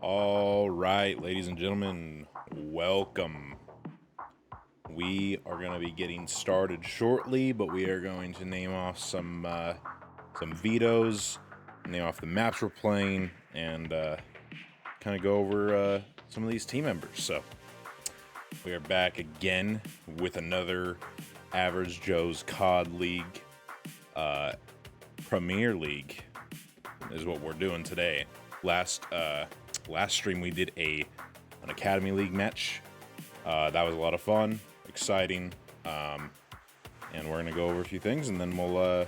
All right, ladies and gentlemen, welcome. We are going to be getting started shortly, but we are going to name off some vetoes, name off the maps we're playing, and kind of go over some of these team members. So we are back again with another Average Joe's COD League, Premier League is what we're doing today. Last stream we did an Academy League match. That was a lot of fun, exciting, and we're gonna go over a few things, and then we'll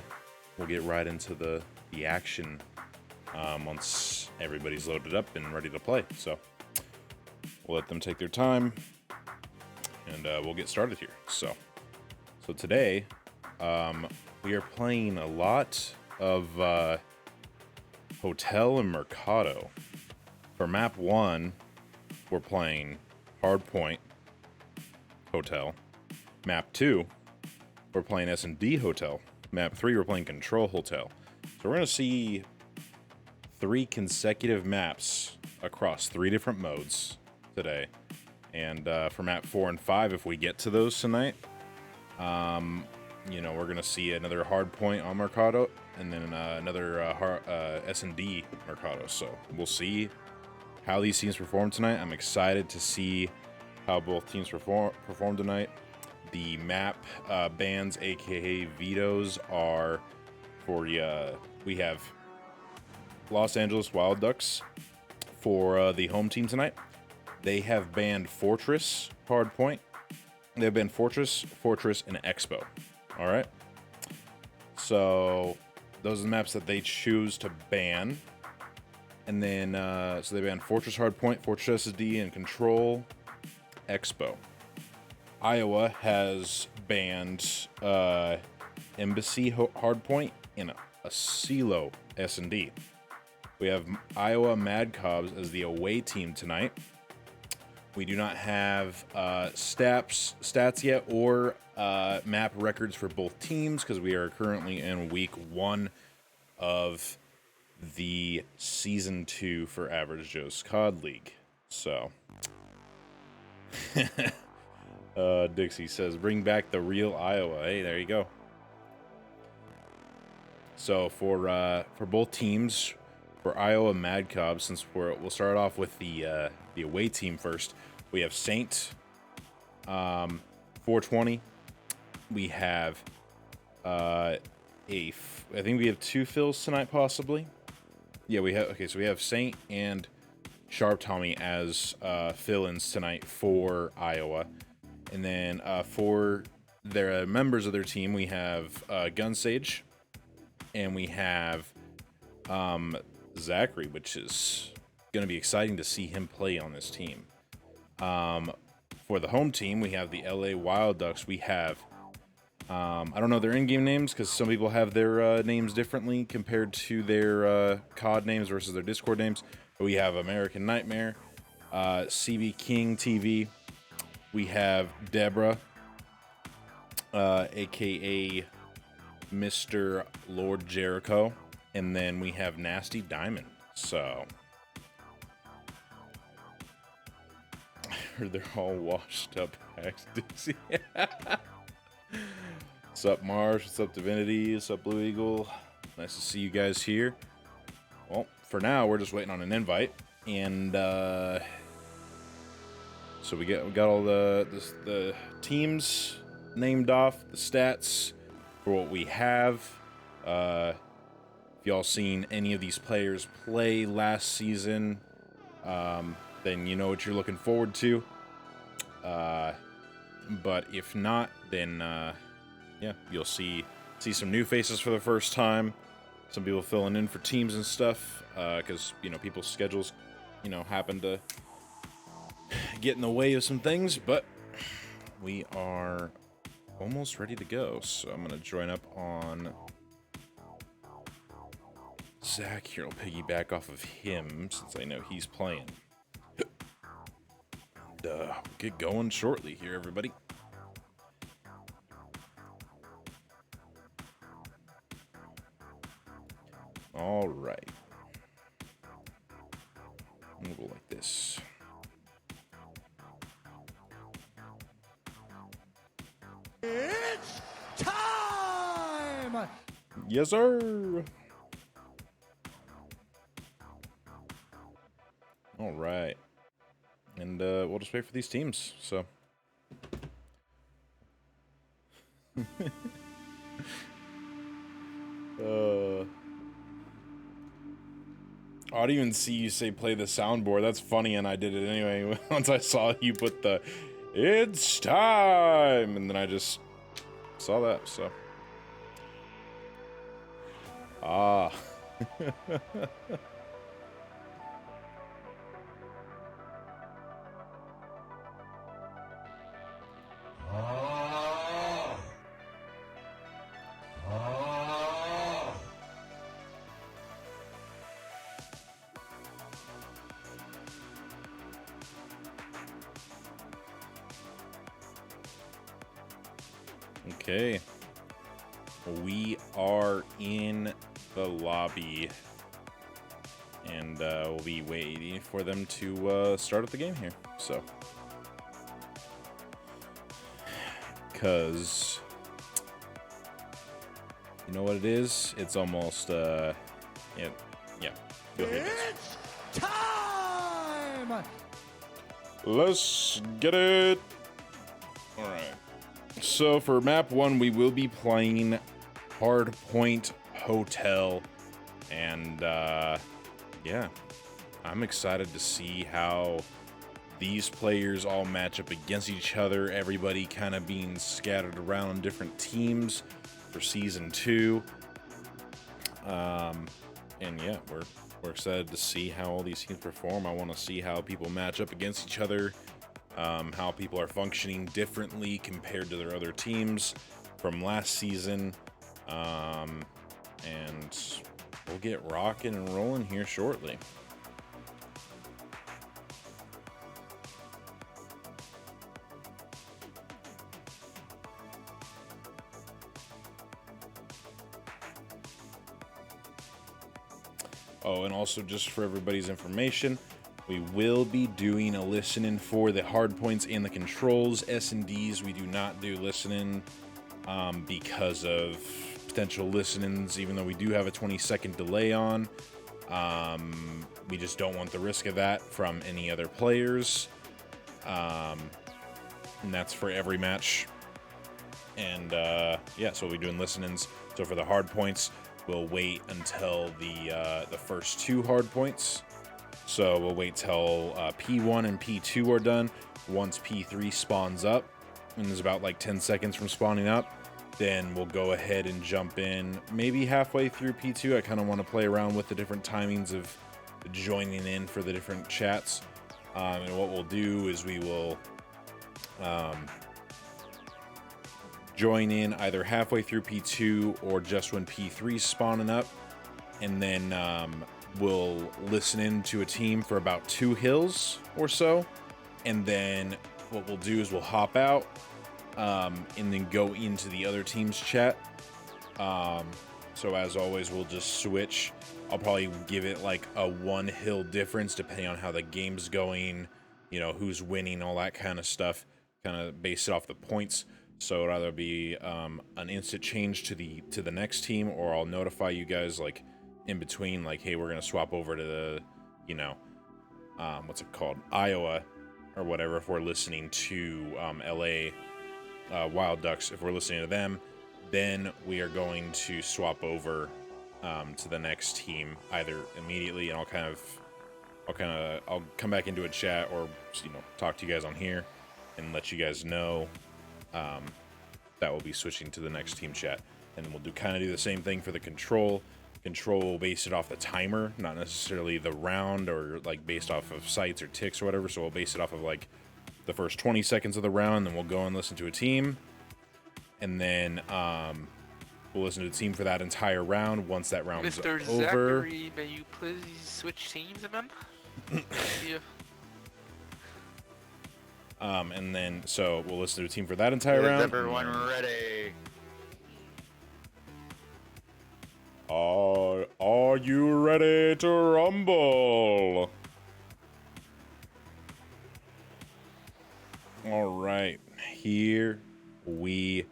get right into the action once everybody's loaded up and ready to play. So we'll let them take their time, and we'll get started here. So today we are playing a lot of Hotel and Mercado. For map 1, we're playing Hardpoint Hotel. Map 2, we're playing S&D Hotel. Map 3, we're playing Control Hotel. So we're going to see 3 consecutive maps across 3 different modes today. And for map 4 and 5, if we get to those tonight, you know, we're going to see another Hardpoint on Mercado, and then another S&D Mercado. So we'll see how these teams perform tonight. I'm excited to see how both teams perform tonight. The map bans, aka vetoes, are for we have Los Angeles Wild Ducks for the home team tonight. They have banned Fortress, Hardpoint. They've banned Fortress, and Expo. All right. So those are the maps that they choose to ban. And then, so they banned Fortress Hardpoint, Fortress SSD, and Control Expo. Iowa has banned Embassy Hardpoint and a CeeLo S&D. We have Iowa Madkobs as the away team tonight. We do not have stats yet or map records for both teams because we are currently in week 1 of the season 2 for Average Joe's COD League. So Dixie says bring back the real Iowa. Hey, there you go. So for both teams, for Iowa Madcobs, since we'll start off with the away team first, we have Saint 420. We have I think we have 2 fills tonight possibly. Yeah, we have. Okay, so we have Saint and Sharp Tommy as fill-ins tonight for Iowa, and then for their members of their team, we have Gunsage, and we have Zachary, which is going to be exciting to see him play on this team. For the home team, we have the LA Wild Ducks. We have I don't know their in-game names because some people have their names differently compared to their COD names versus their Discord names. But we have American Nightmare, CB King TV. We have Deborah, aka Mr. Lord Jericho, and then we have Nasty Diamond. So I heard they're all washed up hacks, Dixie. What's up, Mars? What's up, Divinity? What's up, Blue Eagle? Nice to see you guys here. Well, for now, we're just waiting on an invite, and so we got all the teams named off, the stats for what we have. If y'all seen any of these players play last season, then you know what you're looking forward to. But if not, then yeah, you'll see some new faces for the first time. Some people filling in for teams and stuff, because you know people's schedules, you know, happen to get in the way of some things. But we are almost ready to go, so I'm gonna join up on Zach here. I'll piggyback off of him since I know he's playing. And get going shortly here, everybody. All right. We'll go like Yes, sir. All right. And we'll just wait for these teams, so. I didn't even see you say play the soundboard. That's funny, and I did it anyway. Once I saw you put the "It's time," and then I just saw that, so. Ah. Okay. We are in the lobby. And we'll be waiting for them to start up the game here. So. Because. You know what it is? It's almost, yeah. Go ahead. It's time! Let's get it! Alright. So for map 1, we will be playing Hardpoint Hotel. And, yeah. I'm excited to see how these players all match up against each other. Everybody kind of being scattered around in different teams for Season 2. And yeah, we're excited to see how all these teams perform. I want to see how people match up against each other. How people are functioning differently compared to their other teams from last season. And we'll get rocking and rolling here shortly. Oh, and also just for everybody's information, we will be doing a listening for the hard points and the controls. S&Ds, we do not do listening because of potential listenings, even though we do have a 20-second delay on. We just don't want the risk of that from any other players. And that's for every match. And yeah, so we'll be doing listenings. So for the hard points, we'll wait until the first 2 hard points. So we'll wait till P1 and P2 are done. Once P3 spawns up, and is about like 10 seconds from spawning up, then we'll go ahead and jump in maybe halfway through P2. I kind of want to play around with the different timings of joining in for the different chats. And what we'll do is we will join in either halfway through P2 or just when P3's spawning up, and then we'll listen in to a team for about 2 hills or so, and then what we'll do is we'll hop out and then go into the other team's chat. So as always, we'll just switch. I'll probably give it like a 1 hill difference depending on how the game's going, you know, who's winning, all that kind of stuff, kind of base it off the points. So it'll either be an instant change to the next team, or I'll notify you guys like in between, like, hey, we're gonna swap over to the, you know, what's it called, Iowa or whatever, if we're listening to LA Wild Ducks. If we're listening to them, then we are going to swap over to the next team either immediately, and I'll come back into a chat, or, you know, talk to you guys on here and let you guys know that we'll be switching to the next team chat. And we'll do the same thing for the control. Control will base it off the timer, not necessarily the round, or like based off of sites or ticks or whatever. So we'll base it off of like the first 20 seconds of the round, then we'll go and listen to a team, and then we'll listen to the team for that entire round. Once that round is over, Mr. Zachary, may you please switch teams again? Yeah. And then so we'll listen to a team for that entire round. Is everyone ready? Are you ready to rumble? All right, here we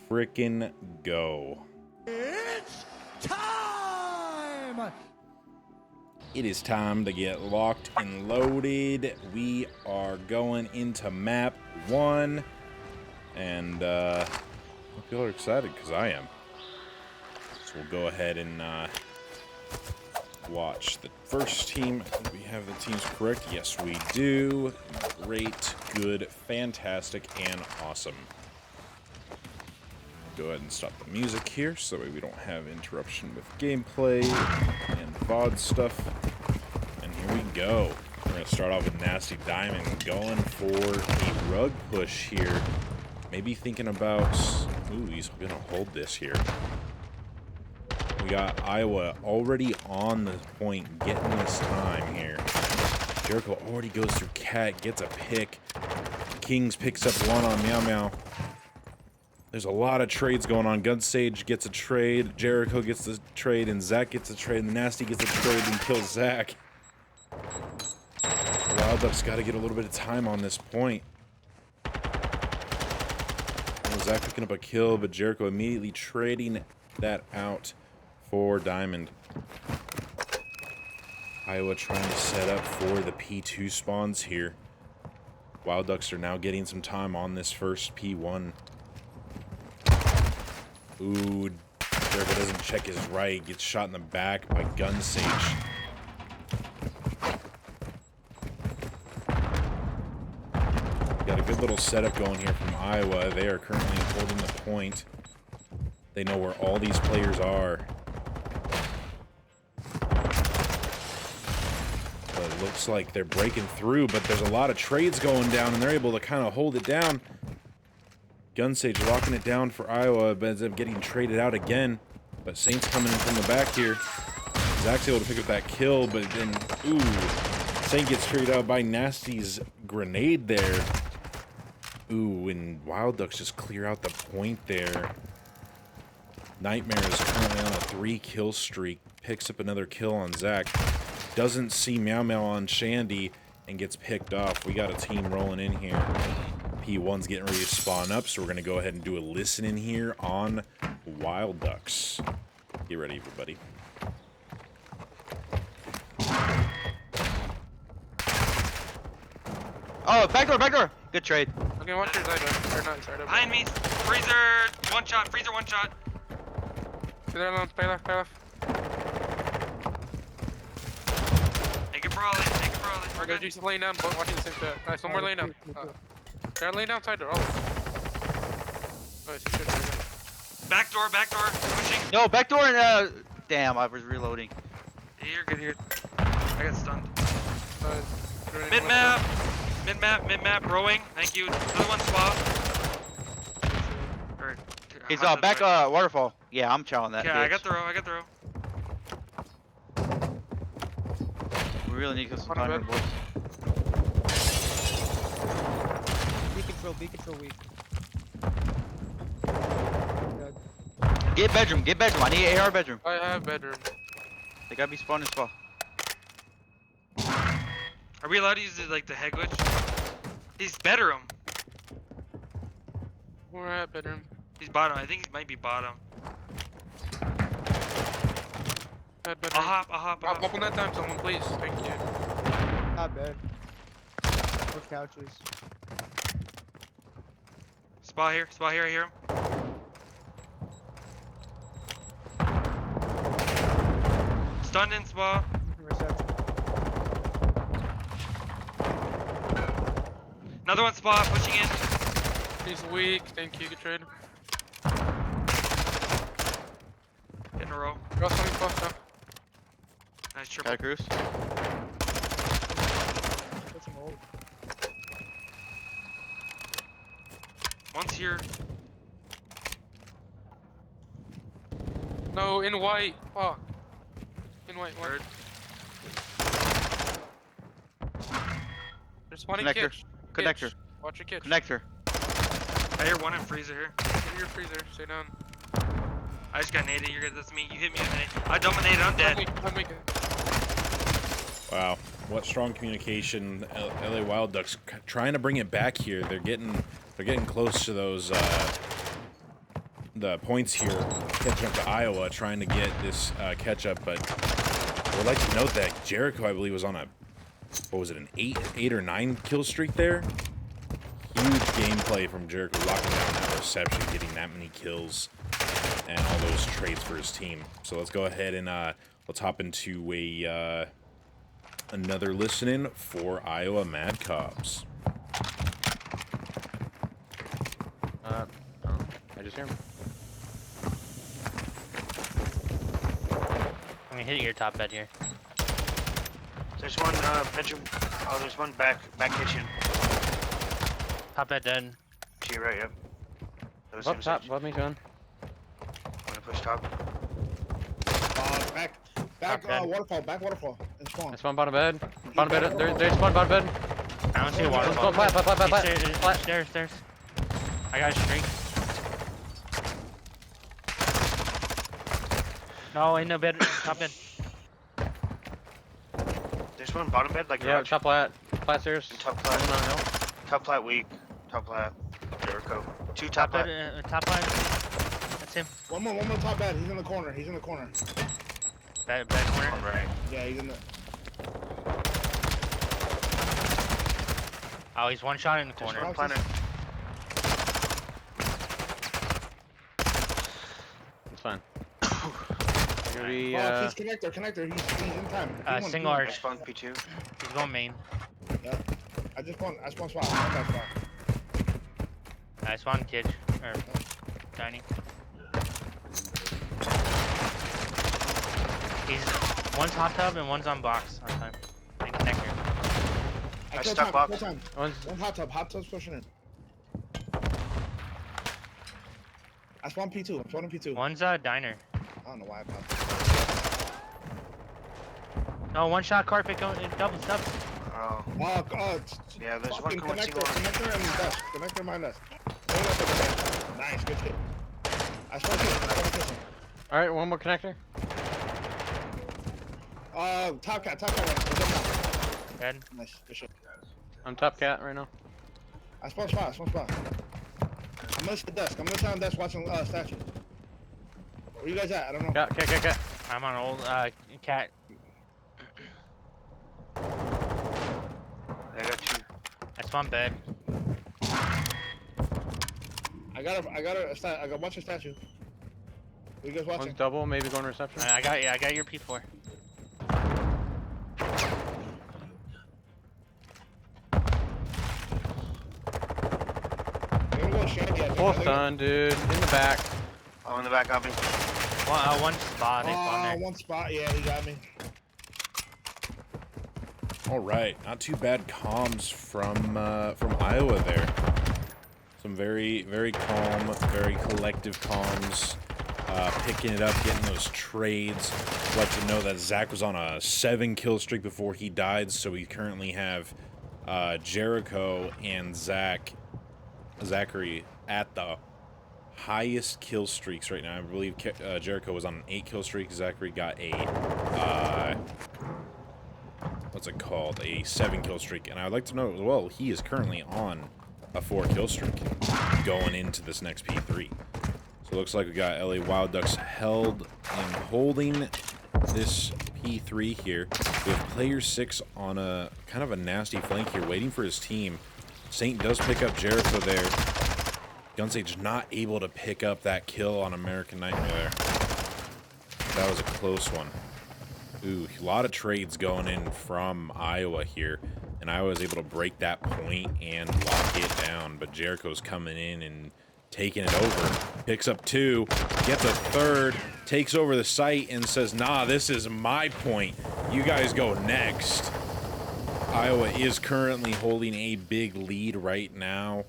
frickin' go. It's It is time to get locked and loaded. We are going into map 1. And hope y'all are excited, because I am. So we'll go ahead and watch the first team. I think we have the teams correct. Yes, we do. Great, good, fantastic, and awesome. Go ahead and stop the music here so that way we don't have interruption with gameplay and VOD stuff. And here we go. We're going to start off with Nasty Diamond going for a rug push here. Maybe thinking about... Ooh, he's going to hold this here. We got Iowa already on the point, getting this time here. Jericho already goes through Cat, gets a pick. Kings picks up one on Meow Meow. There's a lot of trades going on. Gunsage gets a trade, Jericho gets the trade, and Zach gets a trade, and Nasty gets a trade and kills Zach. Wild Duck's got to get a little bit of time on this point. Zach picking up a kill, but Jericho immediately trading that out for Diamond. Iowa trying to set up for the P2 spawns here. Wild Ducks are now getting some time on this first P1. Ooh, Jericho doesn't check his right. Gets shot in the back by Gunsage. Got a good little setup going here from Iowa. They are currently holding the point. They know where all these players are. But it looks like they're breaking through, but there's a lot of trades going down, and they're able to kind of hold it down. Gunsage locking it down for Iowa, but ends up getting traded out again. But Saints coming in from the back here. Zach's able to pick up that kill, but then, ooh, Saint gets traded out by Nasty's grenade there. Ooh, and Wild Ducks just clear out the point there. Nightmare is currently on a 3-kill streak. Picks up another kill on Zach. Doesn't see Meow Meow on Shandy and gets picked off. We got a team rolling in here. P1's getting ready to spawn up, so we're going to go ahead and do a listen in here on Wild Ducks. Get ready, everybody. Oh, backdoor, backdoor. Good trade. Okay, watch your side door. Or not side door. Behind me, freezer, one shot, freezer, one shot. Stay there alone, pay left, pay left. Take it brawling, take it brawling. We're Okay, good. just laying down, but watching the same shit. Nice, one more laying down. They're laying down side door, all of them. Nice, you should. Backdoor, pushing. No, backdoor and damn, I was reloading. Yeah, you're good here. I got stunned. Nice. Mid map, rowing. Thank you. Another one spot. Or, He's how's back that? waterfall. Yeah, I'm chowing that. Yeah, I bitch. got the row, We really need to some On time, the here, boys. B control weak. Get bedroom. I need AR bedroom. I have bedroom. They gotta be spawning spot. Are we allowed to use like the head glitch? He's bedroom. We're at bedroom. He's bottom. I think he might be bottom. At bedroom. I'll hop. Open that time, someone, please. Thank you. Not bad. Or couches. Spot here, I hear him. Stunned in spot. Reception. Another one spot, pushing in. He's weak. Thank you. Good trade. In a row. Girl, something close now. Nice triple. Got a cruise. Put some hold. One's here. No, in white. Fuck. In white. Third. There's spawning Connector. kitch. Connector. Kitch. Watch your kitch. Connector. I hear one in freezer here. Get your freezer. Stay down. I just got naded. You're good. That's me. You hit me with a nade. I dominated. I'm dead. One weak. Wow, what strong communication. LA Wild Ducks trying to bring it back here. They're getting close to those the points here. Catching up to Iowa, trying to get this catch up, but I would like to note that Jericho, I believe, was on a, what was it, an 8 or 9 kill streak there? Huge gameplay from Jericho, locking down that reception, getting that many kills, and all those trades for his team. So let's go ahead and let's hop into a another listen-in for Iowa Madkobs. Oh, I just hear him. I'm gonna hit your top bed here. There's one bedroom. Oh, there's one back kitchen. Top bed dead. To your right, yep. That was Up him, top, Sage. above me, John. I'm gonna push top. Back, dead. waterfall, back waterfall. And spawn. I spawn bottom bed. Bottom bed. There's spawn bottom bed. I don't see a Spawn waterfall. flat. Stairs. I got a streak. No, ain't no bed. Top bed. There's one bottom bed, like Yeah, garage. top flat. Flat stairs. And top One flat. on hill. Top flat weak. Top flat. Jericho. Two Top top bed. flat. Top line. That's him. One more top bed. He's in the corner. Bed corner. Alright. Yeah, he's in the. Oh, he's one shot in the There's corner. one planet. It's fine. Gonna be, He's connector. He's in time. He won, Single he won. I arch. spawned P2. He's going main. Yeah. I spawned spot. I spawned that spot. I spawned kid. Or tiny. One's hot tub and one's on box on time. And connector. I killed stuck time, box. killed time. one's One hot tub's pushing in. I spawned P2. I'm spawning P2. One's diner. I don't know why I popped. No, one shot carpet going doubles. Oh. Yeah, there's one Fucking going single. connector and dust. Connector and dust. Nice, good shit. I spawned kitchen. alright, one more connector. Top cat right. Dead. Nice, good shit. I'm top cat right now. I spawned spot. I'm gonna sit desk. I'm gonna sit on desk watching statue. Where you guys at? I don't know. Cat. I'm on old cat. I got two. I spawned bed. I got watch a statue. Where you guys watching? One's double, maybe going reception. I got your P4. I'm gonna go Shandy. I think. Both done, dude. In the back. Oh, in the back, I'll be. One spot. They spawned there. One spot. Yeah, he got me. All right, not too bad comms from Iowa there. Some very, very calm, very collective comms, picking it up, getting those trades. I'd like to know that Zach was on a 7 kill streak before he died, so we currently have Jericho and Zachary at the highest kill streaks right now. I believe Jericho was on an 8 kill streak. Zachary got a what's it called? A 7 kill streak. And I'd like to know as well, he is currently on a 4 kill streak going into this next P3. So it looks like we got LA Wild Ducks held and holding this P3 here. We have player 6 on a kind of a nasty flank here, waiting for his team. Saint does pick up Jericho there. Gunsage not able to pick up that kill on American Nightmare there. That was a close one. Ooh, a lot of trades going in from Iowa here. And Iowa was able to break that point and lock it down. But Jericho's coming in and taking it over. Picks up 2, gets a 3rd, takes over the site and says, nah, this is my point. You guys go next. Iowa is currently holding a big lead right now.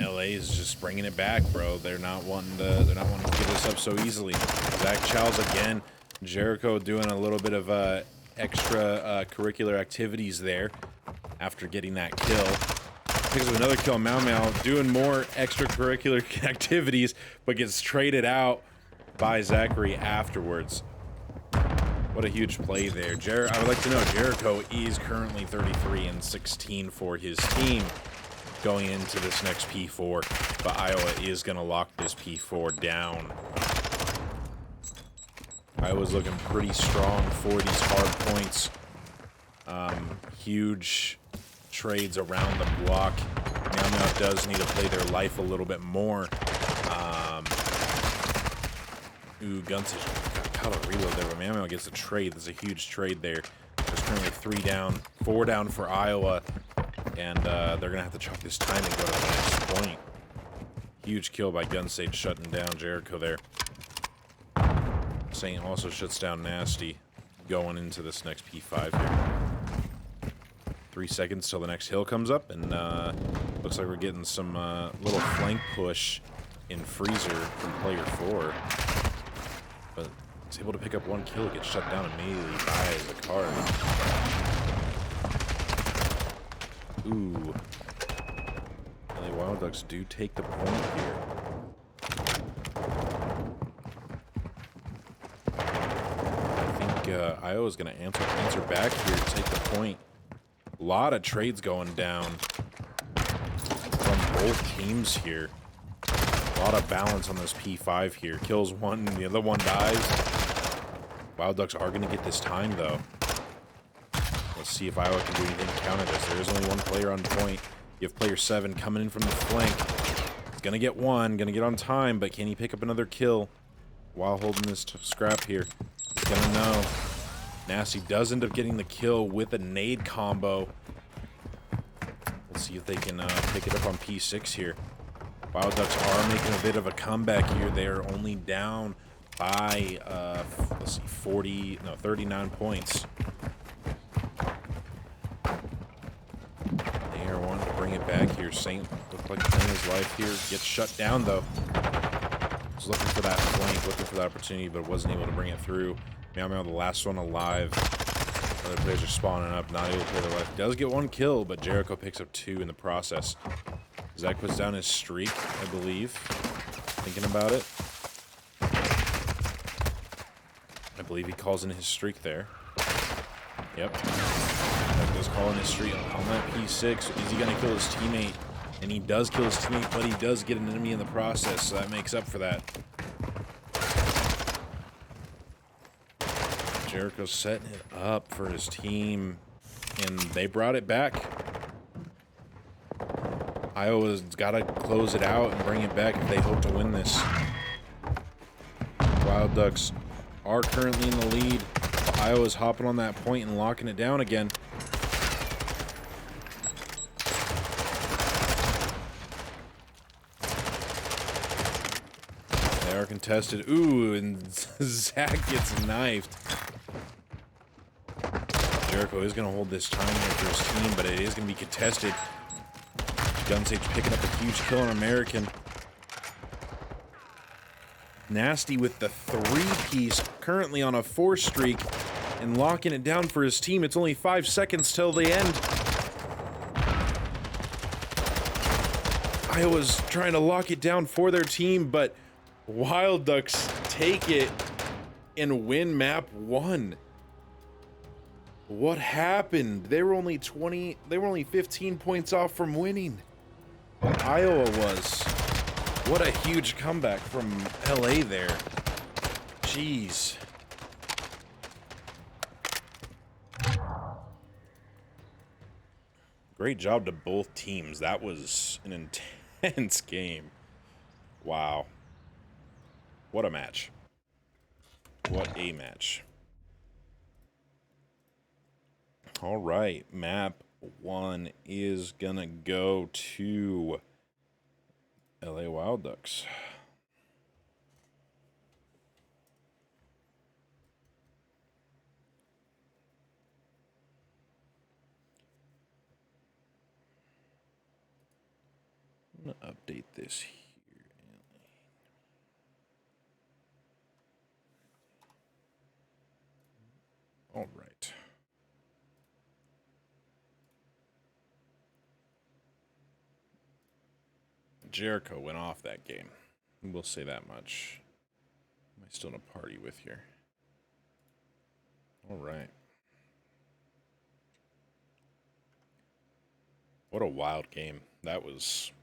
LA is just bringing it back, bro. They're not wanting to give this up so easily. Zach Childs again. Jericho doing a little bit of extra curricular activities there after getting that kill. Picks up another kill. Mau Mau doing more extracurricular activities, but gets traded out by Zachary afterwards. What a huge play there. I would like to know, Jericho is currently 33-16 for his team going into this next P4, but Iowa is going to lock this P4 down. Iowa's looking pretty strong for these hard points. Huge trades around the block. Meow Meow does need to play their life a little bit more. Ooh, Gunsage got a reload there, but Meow Meow gets a trade. There's a huge trade there. There's currently 3 down, 4 down for Iowa, and they're going to have to chalk this time and go to the next point. Huge kill by Gunsage shutting down Jericho there. Saint also shuts down Nasty going into this next P5 here. 3 seconds till the next hill comes up, and looks like we're getting some little flank push in Freezer from player 4. But he's able to pick up 1 kill, gets shut down immediately by the card. Ooh. LA Wild Ducks do take the point here. I think Iowa's going to answer back here to take the point. A lot of trades going down from both teams here. A lot of balance on this P5 here. Kills 1, the other one dies. Wild Ducks are going to get this time, though. Let's see if Iowa can do anything to counter this. There is only 1 player on point. You have player 7 coming in from the flank. He's going to get 1, going to get on time, but can he pick up another kill while holding this scrap here? He's going to know. Nasty does end up getting the kill with a nade combo. Let's see if they can pick it up on P6 here. Wild Ducks are making a bit of a comeback here. They are only down by, let's see, 39 points. They are wanting to bring it back here. Saint looked like playing his life here. Gets shut down, though. Was looking for that flank, looking for that opportunity, but wasn't able to bring it through. Meow Meow, the last one alive. Other players are spawning up, not able to play their life. Does get 1 kill, but Jericho picks up 2 in the process. Zach puts down his streak, I believe. Thinking about it. I believe he calls in his streak there. Yep. Zach does call in his streak on that P6. Is he going to kill his teammate? And he does kill his teammate, but he does get an enemy in the process, so that makes up for that. Jericho's setting it up for his team, and they brought it back. Iowa's got to close it out and bring it back if they hope to win this. Wild Ducks are currently in the lead. Iowa's hopping on that point and locking it down again. They are contested. Ooh, and Zach gets knifed. Jericho is going to hold this time here for his team, but it is going to be contested. Gunsage picking up a huge kill on American. Nasty with the 3-piece, currently on a 4 streak, and locking it down for his team. It's only 5 seconds till the end. Iowa's trying to lock it down for their team, but Wild Ducks take it and win map 1. What happened? They were only 15 points off from winning. Iowa was. What a huge comeback from LA there. Jeez. Great job to both teams. That was an intense game. Wow. What a match. What a match. All right, map 1 is gonna go to LA Wild Ducks. I'm gonna update this here. All right. Jericho went off that game. We'll say that much. Am I still in a party with here? All right. What a wild game. That was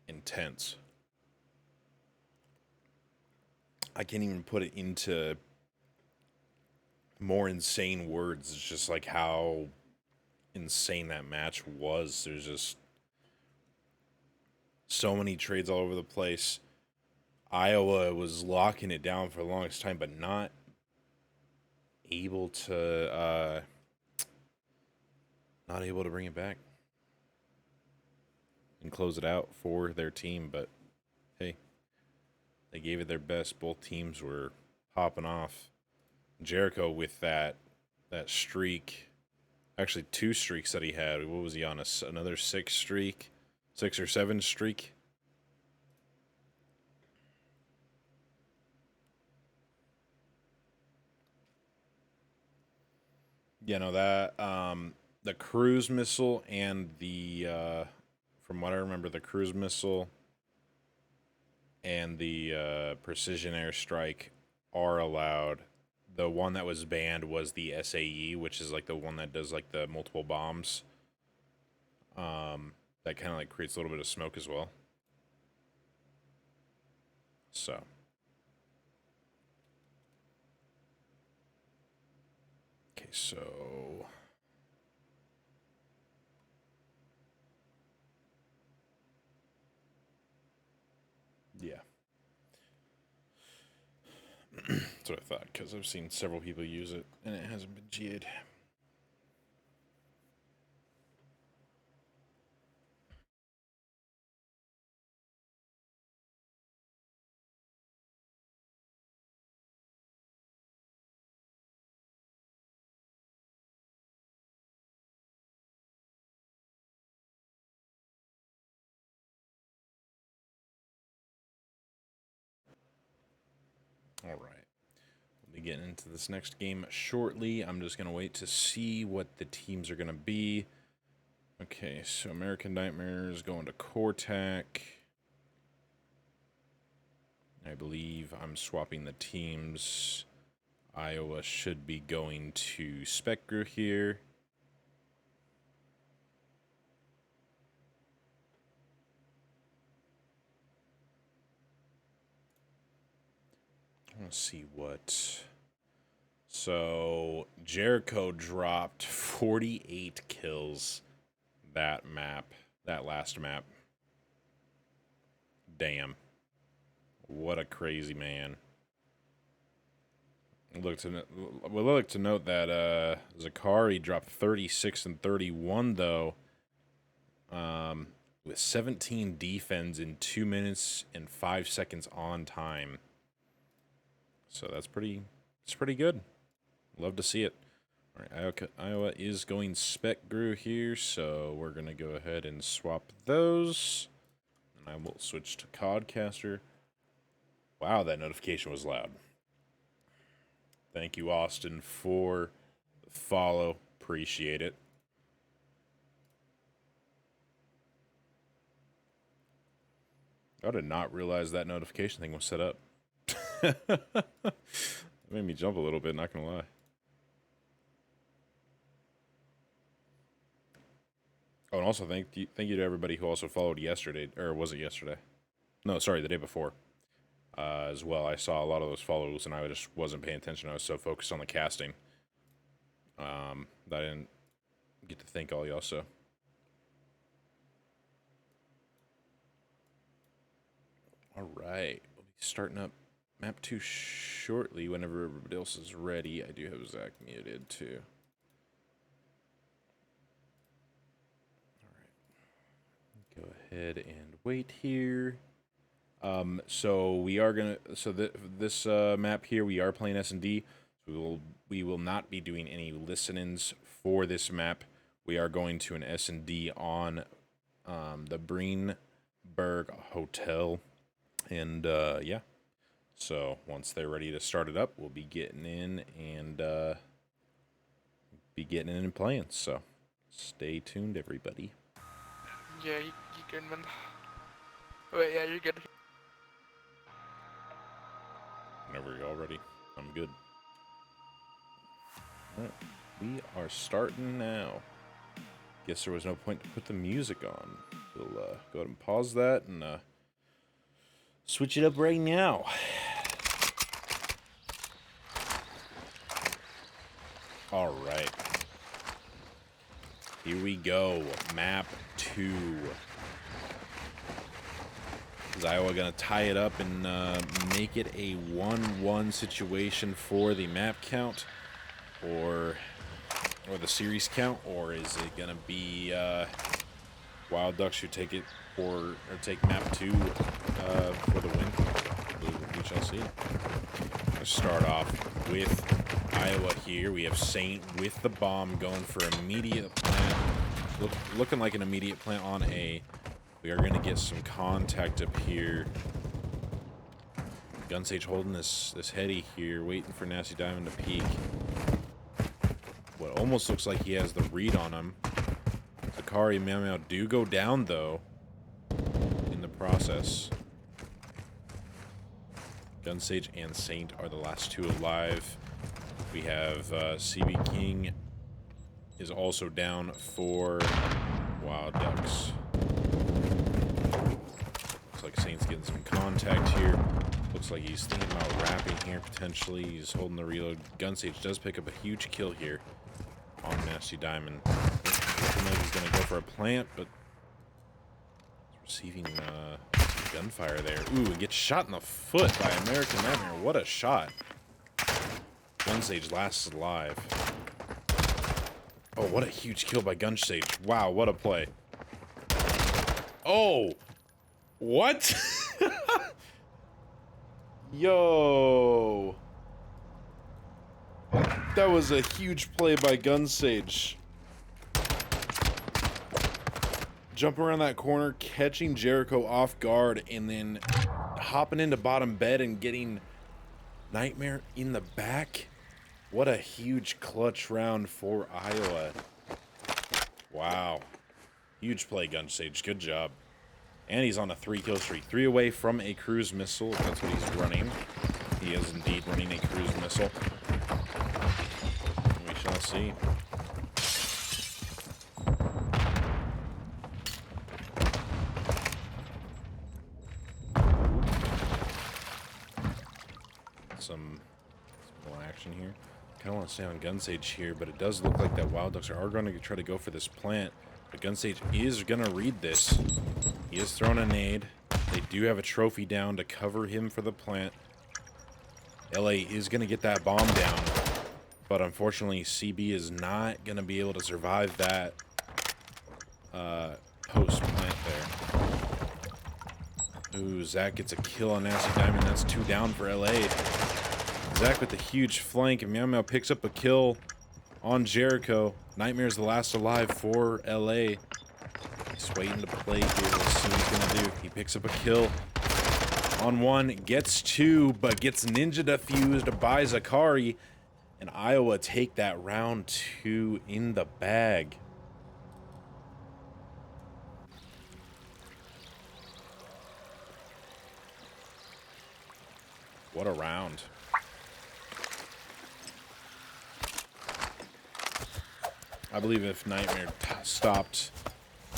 intense. I can't even put it into more insane words. It's just like how insane that match was. There's just so many trades all over the place. Iowa was locking it down for the longest time, but not able to bring it back and close it out for their team. But hey, they gave it their best. Both teams were popping off. Jericho with that streak, actually 2 streaks that he had. What was he on? Another 6 or 7 streak. Yeah, no, that the cruise missile and the from what I remember, the cruise missile and the precision airstrike are allowed. The one that was banned was the SAE, which is like the one that does like the multiple bombs. That kind of like creates a little bit of smoke as well. So. Okay, so. Yeah. That's what I thought, because I've seen several people use it, and it hasn't been GA'd. All right. We'll be getting into this next game shortly. I'm just going to wait to see what the teams are going to be. Okay, so American Nightmares going to Cortac. I believe I'm swapping the teams. Iowa should be going to Spectre here. Let's see what. So Jericho dropped 48 kills that last map. Damn. What a crazy man. Look to note that Zakari dropped 36 and 31 though. With 17 defense in 2 minutes and 5 seconds on time. So it's pretty good. Love to see it. All right, Iowa is going Spec Gru here, so we're going to go ahead and swap those. And I will switch to Codcaster. Wow, that notification was loud. Thank you, Austin, for the follow. Appreciate it. I did not realize that notification thing was set up. That made me jump a little bit, not gonna lie. Oh, and also thank you to everybody who also followed yesterday, or was it yesterday? No, sorry, the day before. As well, I saw a lot of those follows, and I just wasn't paying attention. I was so focused on the casting that I didn't get to thank all y'all. So, all right, we'll be starting up map 2 shortly. Whenever everybody else is ready, I do have Zach muted too. All right, go ahead and wait here. So we are gonna. So this map here, we are playing S&D. So we will not be doing any listen-ins for this map. We are going to an S&D on the Breenberg Hotel, and yeah. So once they're ready to start it up, we'll be getting in and playing. So stay tuned, everybody. Yeah, you good, man. Wait, yeah, you're good. Whenever you're all ready, I'm good. All right, we are starting now. Guess there was no point to put the music on. We'll go ahead and pause that and switch it up right now. All right. Here we go. Map 2. Is Iowa going to tie it up and make it a 1-1 situation for the map count? Or the series count? Or is it going to be Wild Ducks who take it or take map 2 for the win? We shall see. Let's start off with Iowa here. We have Saint with the bomb going for immediate plant. Looking like an immediate plant on A. We are going to get some contact up here. Gunsage holding this heady here, waiting for Nasty Diamond to peek. What almost looks like he has the read on him. Zakari and Meow Meow do go down, though, in the process. Gunsage and Saint are the last two alive. We have CB King is also down for Wild Ducks. Looks like Saint's getting some contact here. Looks like he's thinking about wrapping here, potentially. He's holding the reload. Gunsage does pick up a huge kill here on Nasty Diamond. Looking like he's going to go for a plant, but receiving gunfire there. Ooh, and gets shot in the foot by American Nightmare. What a shot. Gunsage lasts alive. Oh, what a huge kill by Gunsage. Wow, what a play. Oh! What? Yo! That was a huge play by Gunsage. Jumping around that corner, catching Jericho off guard, and then hopping into bottom bed and getting Nightmare in the back. What a huge clutch round for Iowa. Wow. Huge play, Gunsage. Good job. And he's on a 3-kill streak. 3 away from a cruise missile, if that's what he's running. He is indeed running a cruise missile. We shall see. Some more action here. Kind of want to stay on Gunsage here, but it does look like that Wild Ducks are going to try to go for this plant. But Gunsage is going to read this. He is throwing a nade. They do have a trophy down to cover him for the plant. LA is going to get that bomb down. But unfortunately, CB is not going to be able to survive that post-plant there. Ooh, Zach gets a kill on Nasty Diamond. That's 2 down for LA. Zach with a huge flank, and Meow Meow picks up a kill on Jericho. Nightmare's the last alive for LA. He's waiting to play here. Let's see what he's gonna do. He picks up a kill on 1, gets 2, but gets ninja defused by Zakari. And Iowa take that round 2 in the bag. What a round. I believe if Nightmare stopped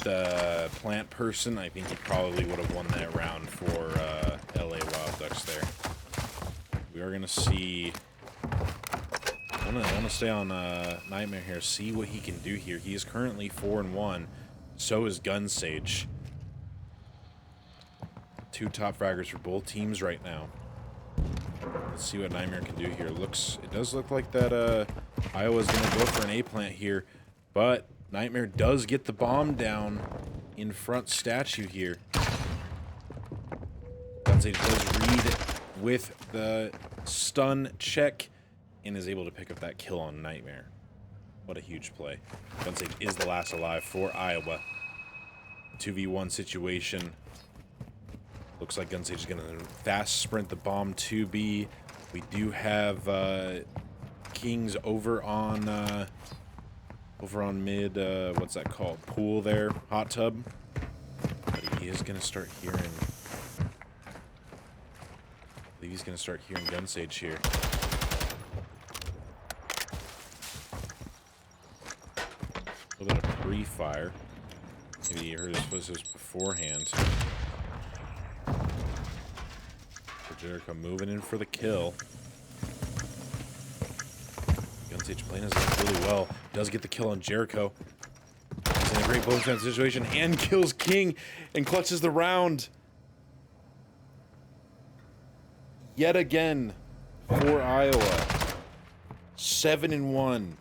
the plant person, I think he probably would have won that round for LA Wild Ducks there. We are going to see... I want to stay on Nightmare here, see what he can do here. He is currently 4-1. So is Gunsage. 2 top fraggers for both teams right now. Let's see what Nightmare can do here. It does look like that Iowa's going to go for an A plant here. But Nightmare does get the bomb down in front statue here. Gunsage does read with the stun check and is able to pick up that kill on Nightmare. What a huge play. Gunsage is the last alive for Iowa. 2v1 situation. Looks like Gunsage is going to fast sprint the bomb to B. We do have Kings over on mid, what's that called? Pool there, hot tub. But he is going to start hearing... I believe he's going to start hearing Gunsage here. A little bit of pre-fire. Maybe he heard his footsteps beforehand. So Jericho moving in for the kill. Gunsage playing his life really well. Does get the kill on Jericho. He's in a great bonus round situation and kills King and clutches the round. Yet again for Iowa. 7-1.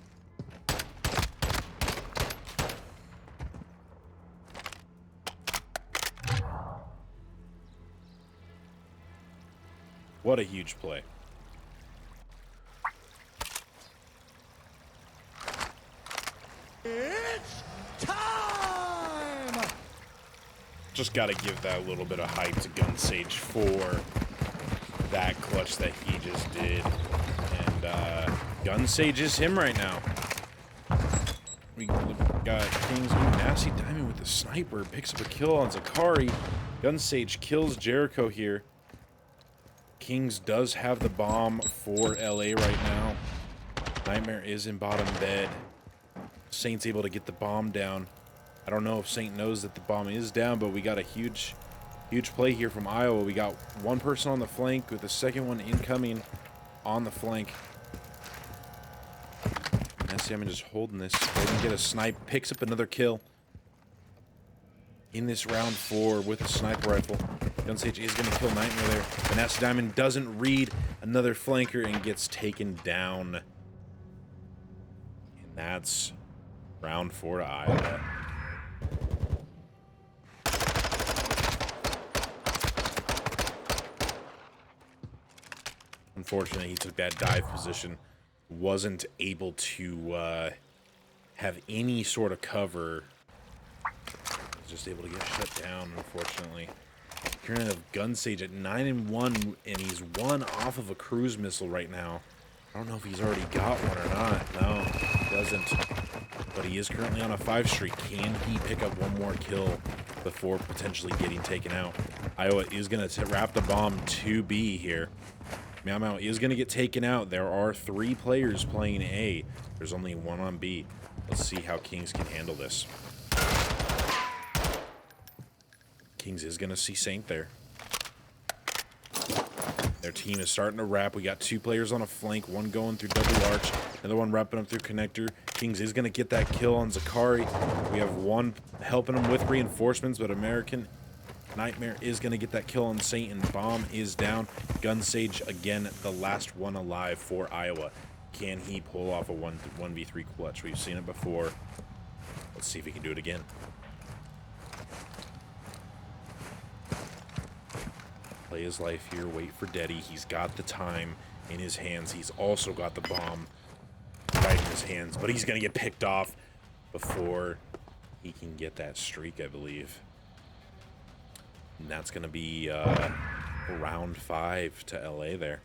What a huge play. It's time! Just got to give that a little bit of hype to Gunsage for that clutch that he just did. And Gunsage is him right now. We got King's new Nasty Diamond with the sniper. Picks up a kill on Zakari. Gunsage kills Jericho here. Kings does have the bomb for LA right now. Nightmare is in bottom bed. Saint's able to get the bomb down. I don't know if Saint knows that the bomb is down, but we got a huge play here from Iowa. We got one person on the flank with the second one incoming on the flank. Nasty Diamond just holding this. Doesn't get a snipe. Picks up another kill in this round 4 with a sniper rifle. Gunsage is going to kill Nightmare there. But Nasty Diamond doesn't read another flanker and gets taken down. And that's round 4 to Iowa. Unfortunately, he took that dive position. Wasn't able to have any sort of cover. Was just able to get shut down, unfortunately. Currently of Gunsage at 9-1, and he's 1 off of a cruise missile right now. I don't know if he's already got one or not. No, he doesn't. But he is currently on a 5 streak. Can he pick up one more kill before potentially getting taken out? Iowa is going to wrap the bomb to B here. Meow Meow is going to get taken out. There are 3 players playing A. There's only 1 on B. Let's see how Kings can handle this. Kings is going to see Saint there. Their team is starting to wrap. We got 2 players on a flank, 1 going through double arch, another one wrapping up through connector. Kings is going to get that kill on Zakari. We have 1 helping him with reinforcements, but American Nightmare is going to get that kill on Saint, and bomb is down. Gunsage, again, the last one alive for Iowa. Can he pull off a 1v3 clutch? We've seen it before. Let's see if he can do it again. Play his life here, wait for Deddy. He's got the time in his hands. He's also got the bomb right in his hands, but he's going to get picked off before he can get that streak, I believe. And that's going to be round 5 to LA there.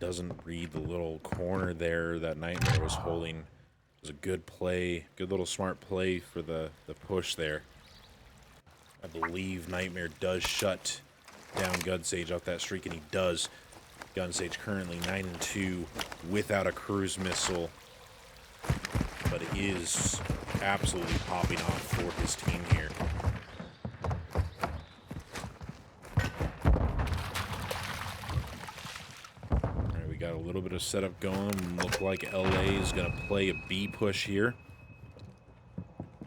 Doesn't read the little corner there that Nightmare was holding. It was a good play, good little smart play for the push there. I believe Nightmare does shut down Gunsage off that streak, and he does. Gunsage currently 9-2 without a cruise missile, but it is absolutely popping off for his team here. All right, we got a little bit of setup going. Look like LA is going to play a B push here.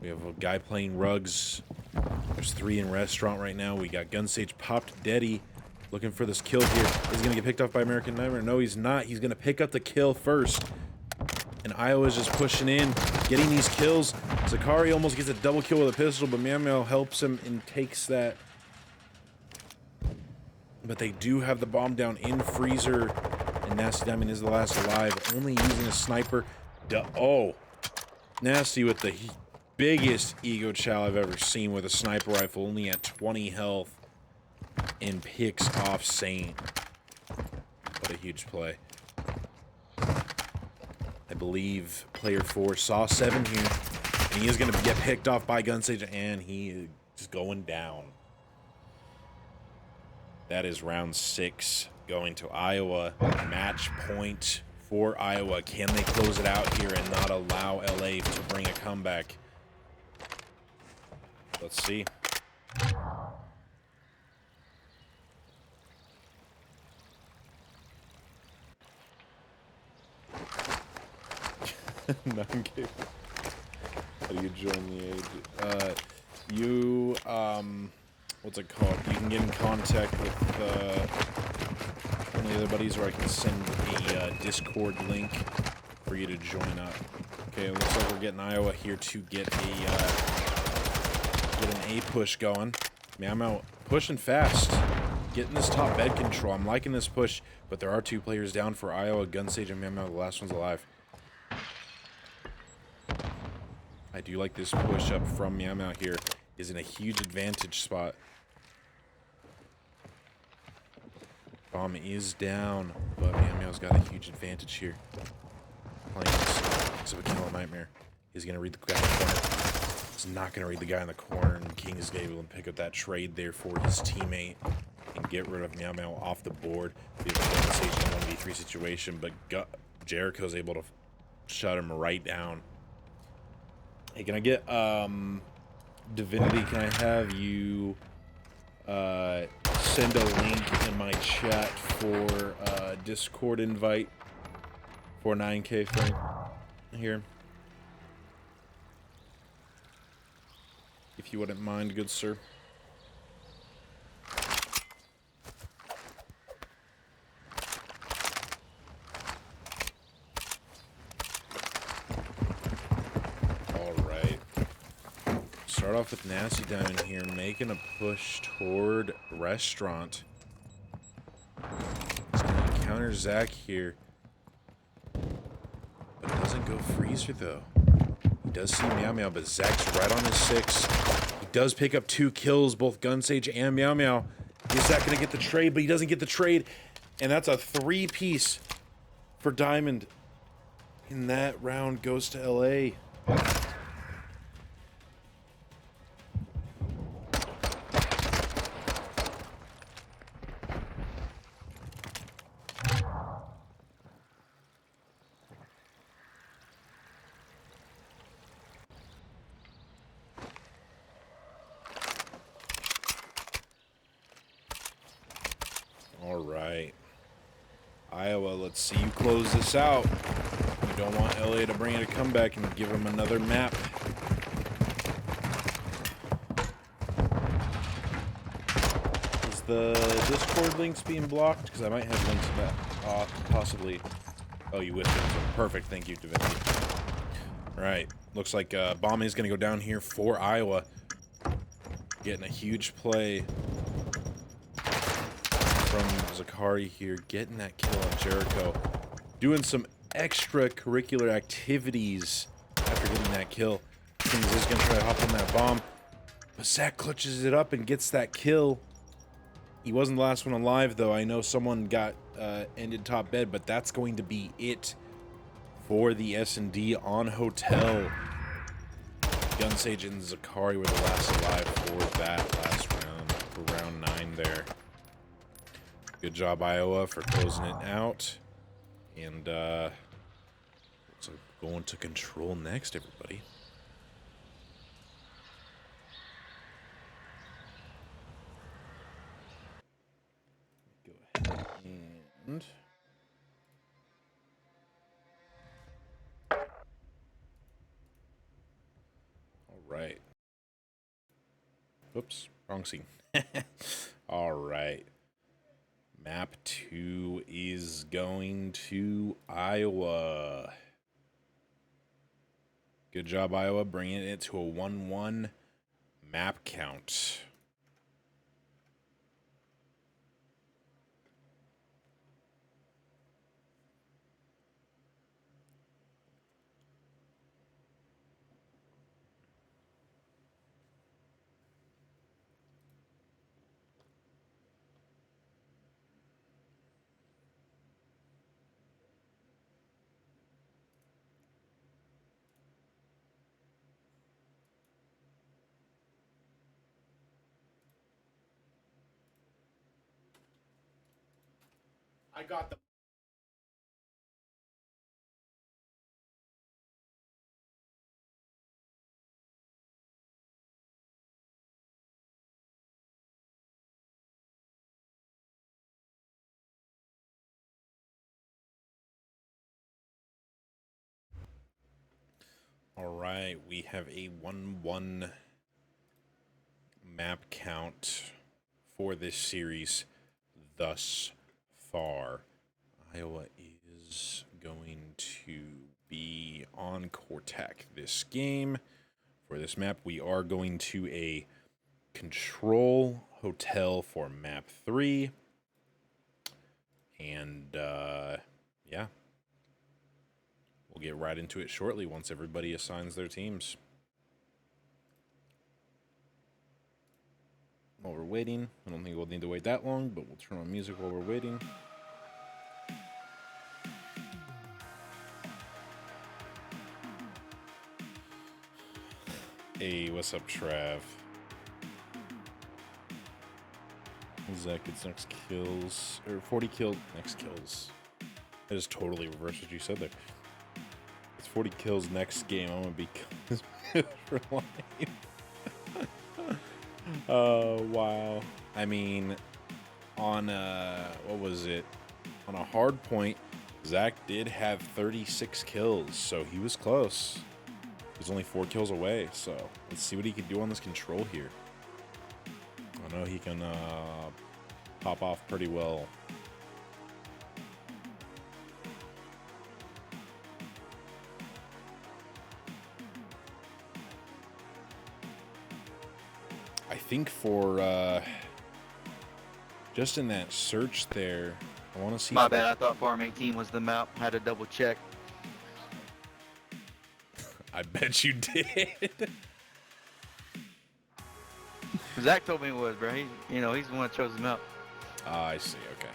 We have a guy playing rugs. There's 3 in restaurant right now. We got Gunsage popped Deddy. Looking for this kill here. Is he going to get picked off by American Nightmare? No, he's not. He's going to pick up the kill first. And Iowa's just pushing in, getting these kills. Zakari almost gets a double kill with a pistol, but Meow Meow helps him and takes that. But they do have the bomb down in freezer. And Nasty Diamond is the last alive. Only using a sniper. Oh. Nasty with the biggest ego chow I've ever seen with a sniper rifle, only at 20 health, and picks off Saint. What a huge play. I believe player 4 saw 7 here, and he is going to get picked off by Gunsage, and he is going down. That is round 6 going to Iowa. Match point for Iowa. Can they close it out here and not allow LA to bring a comeback? Let's see. 9K. How do you join the age? You, what's it called? You can get in contact with one of the other buddies, or I can send a Discord link for you to join up. Okay, it looks like we're getting Iowa here to get an A push going. Man, I'm out pushing fast. Getting this top bed control. I'm liking this push, but there are 2 players down for Iowa. Gunsage and Meow Meow, the last one's alive. I do like this push up from Meow Meow here. Is in a huge advantage spot. Bomb is down, but Meow Meow's got a huge advantage here. Playing this of a kill nightmare. He's gonna read the guy in the corner. He's not gonna read the guy in the corner, and King is able to pick up that trade there for his teammate and get rid of Meow Meow off the board. Be able to get this in a 1v3 situation, but Jericho's able to shut him right down. Hey, can I get Divinity? Can I have you send a link in my chat for Discord invite for 9K Frank here, if you wouldn't mind, good sir. Start off with Nasty down in here, making a push toward restaurant. He's gonna counter Zach here, but doesn't go freezer though. He does see Meow Meow, but Zach's right on his 6. He does pick up 2 kills, both Gunsage and Meow Meow. Is Zach gonna get the trade? But he doesn't get the trade, and that's a 3-piece for Diamond. And that round goes to LA. All right. Iowa, let's see you close this out. You don't want LA to bring in a comeback and give them another map. Is the Discord links being blocked? Because I might have links back, possibly. Oh, you wish it. So perfect. Thank you, Divinity. All right. Looks like bombing is going to go down here for Iowa. Getting a huge play from Zakari here, getting that kill on Jericho, doing some extracurricular activities after getting that kill. Kings is gonna try to hop on that bomb, but Zach clutches it up and gets that kill. He wasn't the last one alive though. I know someone got ended top bed, but that's going to be it for the S&D on Hotel. Gunsage and Zakari were the last alive for that last round, for round 9 there. Good job, Iowa, for closing it out. And so going to control next, everybody. Go ahead and... All right. Oops, wrong scene. All right. Map 2 is going to Iowa. Good job, Iowa, bringing it to a 1-1 map count. I got the... All right, we have a 1-1 map count for this series thus far. Iowa is going to be on Cortec this game. For this map, we are going to a control hotel for map 3. And, yeah. We'll get right into it shortly once everybody assigns their teams. While we're waiting, I don't think we'll need to wait that long, but we'll turn on music while we're waiting. Hey, what's up, Trav? Zach gets next kills, or 40 kills, next kills. I just totally reversed what you said there. It's 40 kills next game. I'm gonna be for life. Oh, wow. I mean, on what was it? On a hard point, Zach did have 36 kills, so he was close. He's only 4 kills away, so let's see what he can do on this control here. I know he can pop off pretty well. I think for just in that search there, I want to see. My bad, I thought Farm 18 was the map. Had to double check. I bet you did. Zach told me it was, bro. He's the one that chose the map. I see, okay.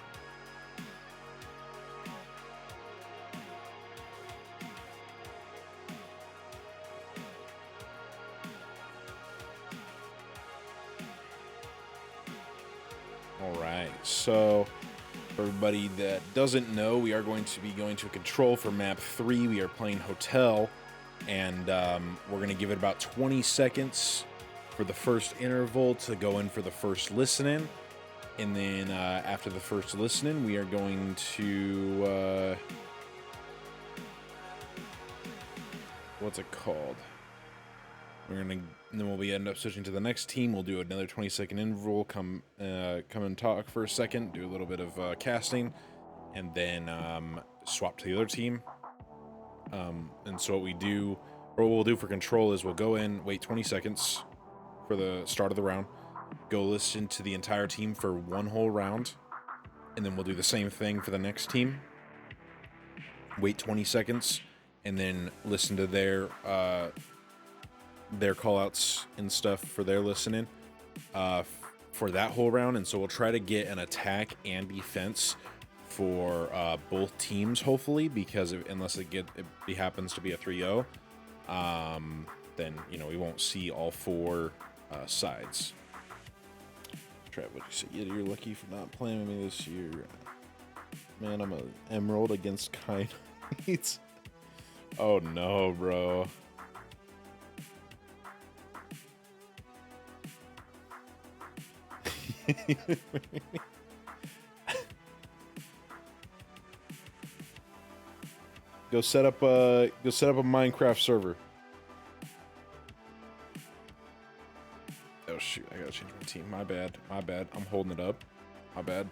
All right, so for everybody that doesn't know, we are going to be going to a control for map 3. We are playing Hotel, and we're going to give it about 20 seconds for the first interval to go in for the first listening. And then after the first listening, we are going to, what's it called? And then we'll end up switching to the next team. We'll do another 20-second interval, come and talk for a second, do a little bit of casting, and then swap to the other team. And so what we'll do for control is we'll go in, wait 20 seconds for the start of the round, go listen to the entire team for one whole round, and then we'll do the same thing for the next team. Wait 20 seconds, and then listen to their call-outs and stuff for their listening for that whole round. And so we'll try to get an attack and defense for both teams, hopefully, because unless it happens to be a 3-0, then we won't see all 4 sides. Trav, what you say? Yeah, you're lucky for not playing with me this year. Man, I'm an emerald against kind. Oh no, bro. Go set up a Minecraft server. Oh shoot, I gotta change my team. My bad. I'm holding it up. My bad.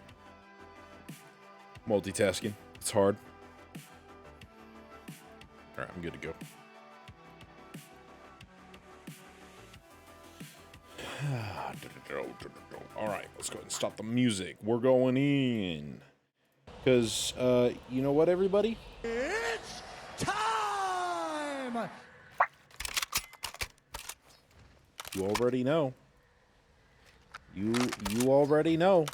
Multitasking. It's hard. Alright, I'm good to go. Alright, let's go ahead and stop the music. We're going in. Because, you know what, everybody? It's time! You already know. You already know.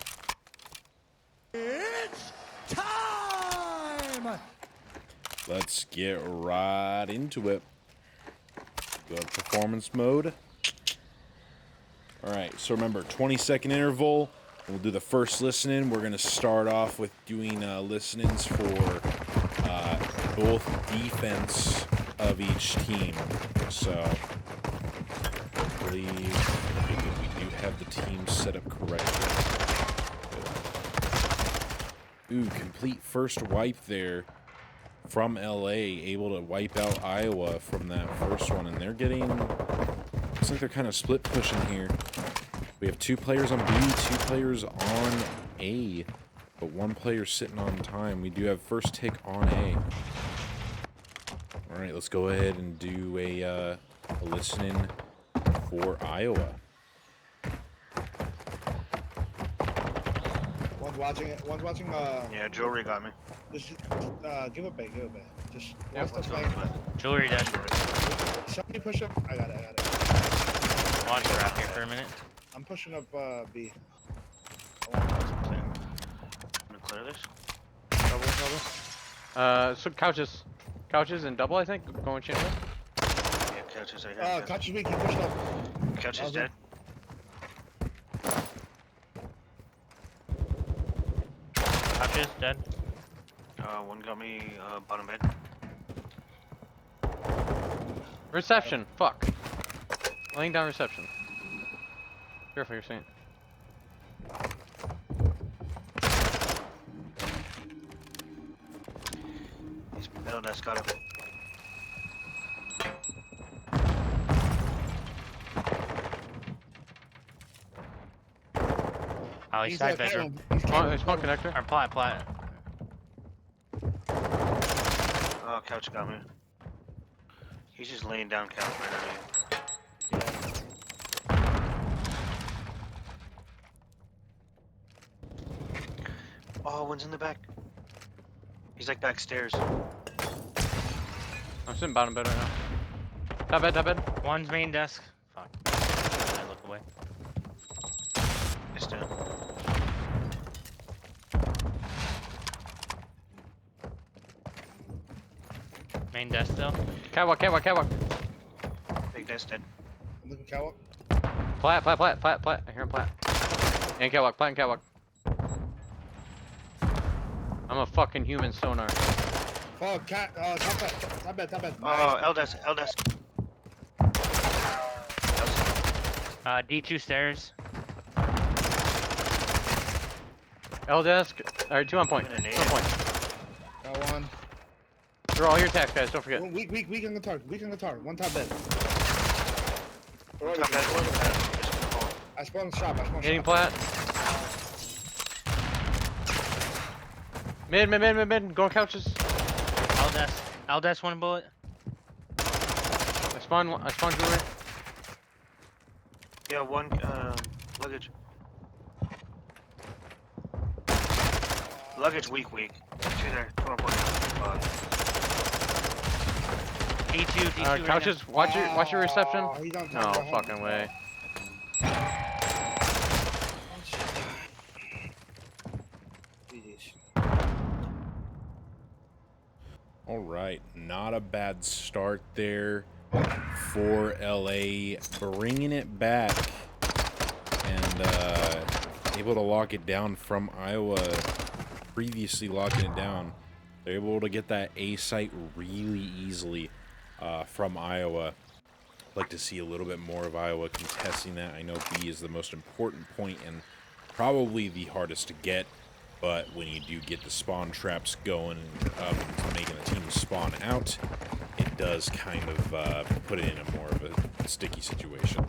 It's time! Let's get right into it. Go to performance mode. Alright, so remember, 20-second interval. We'll do the first listening. We're going to start off with doing listenings for both defense of each team. So, hopefully, we do have the team set up correctly. Ooh, complete first wipe there from LA able to wipe out Iowa from that first one, and they're getting, looks like they're kind of split pushing here. We have 2 players on B, 2 players on A, but 1 player sitting on time. We do have first take on A. All right, let's go ahead and do a listening for Iowa. One's watching it. One's watching. Yeah, jewelry got me. Just give it back. Give it back. Just Yeah, watch the what's flank. going Jewelry dead. Somebody push up. I got it. I got it. Watch her out here for a minute. I'm pushing up B. I'm gonna clear this. Double. So couches. Couches and double, I think. Going chamber. Yeah, couch is right here. Couch is weak. He pushed up. Couch is okay. dead. Couches dead. One got me bottom bed. Reception. Fuck. Laying down reception. Careful, you're saying. He's middle desk got him. Oh, he's side bedroom. He's Small connector. Or plat. Oh, couch got me. He's just laying down couch right underneath. Oh, one's in the back. He's like backstairs. I'm sitting bottom bed right now. Top bed, top bed. One's main desk. Fuck. I look away. It's down. Main desk still. Catwalk. Big desk dead. I'm looking catwalk. Plat. I hear him plat. And catwalk, plat and catwalk. I'm a fucking human sonar. Oh, cat. Top bed. Top bed. Oh, L desk. D2 stairs. L desk. Alright, 2 on point. I'm gonna 2 on point. Got one. Throw all your attacks, guys. Don't forget. Weak on the target. Weak on the target. One top bed. Top bed. I spawned shop. Hitting plat. Mid. Going couches. L desk 1 bullet. I spawned jewelry. Yeah, one luggage. Luggage weak. Two there. 12 points. D2 right Couches. Watch your reception. He's on No top. fucking way. All right, not a bad start there for LA, bringing it back and able to lock it down from Iowa, previously locking it down. They're able to get that A site really easily from Iowa. I'd like to see a little bit more of Iowa contesting that. I know B is the most important point and probably the hardest to get. But when you do get the spawn traps going up and making the team spawn out, it does kind of put it in a more of a sticky situation.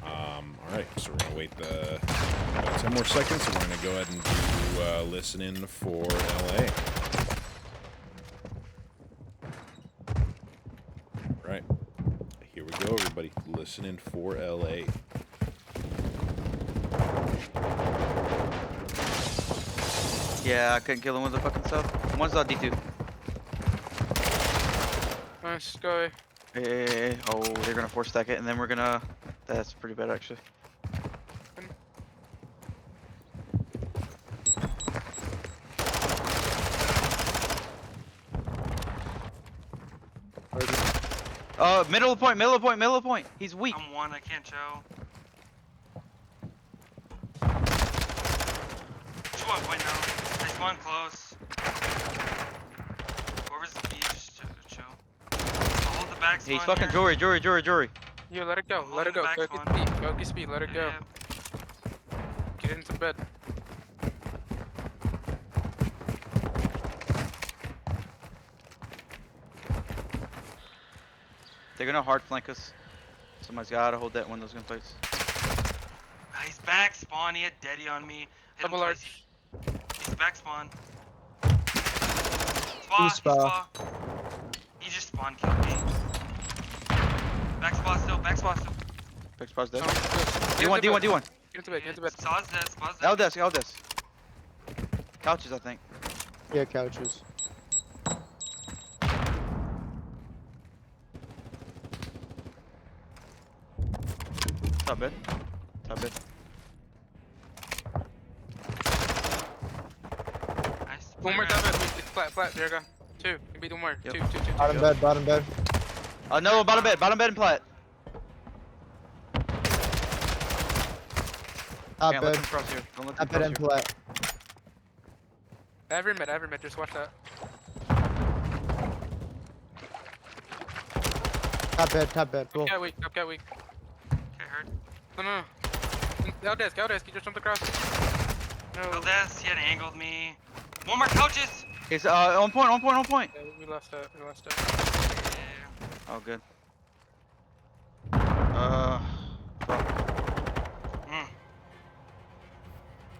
All right, so we're gonna wait about 10 more seconds, and we're gonna go ahead and do listening for LA. All right, here we go, everybody. Listening for LA. Yeah, I couldn't kill him with the fucking stuff. One's on D2. Nice guy. Hey, oh, they're gonna force stack it, and then we're gonna. That's pretty bad, actually. Middle of the point. He's weak. I'm one. I can't show. 2 on point now. There's one close. Whoever's the beach, just chill. I'll hold the back He's spawn fucking here. jewelry. Yo, let it go. Let it go. Back Focus spawn. speed. Focus speed. Let it go. Yeah. Get into bed. They're gonna hard flank us. Somebody's gotta hold that one of those gunfights. He's back spawn. He had Daddy on me. Hit him Double twice. arch. He's back spawn. Spa. He spa. He just spawn killed me. Back spot still. Back spot still. Big spot's dead. Get D1, into D1, bed. D1. Get into bed, get into bed. Spaw's dead. Spaw's dead. L desk, L desk. Couches, I think. Yeah, couches. Top bed. Top bed. Nice. One more top bed. It's flat. There you go. Two. Can be one more. Yep. Two. Bottom bed, bottom bed. No, bottom bed and plat. Top Can't let bed. them cross here. Don't let them Top bed cross and here. flat. Every mid. Just watch that. Top bed. Cool. Cat weak. Okay, heard. No. Out desk. You just jumped across. No. Eldas, he had angled me. One more couches. It's on point. Yeah, we lost that. Yeah. Oh, good. Mm.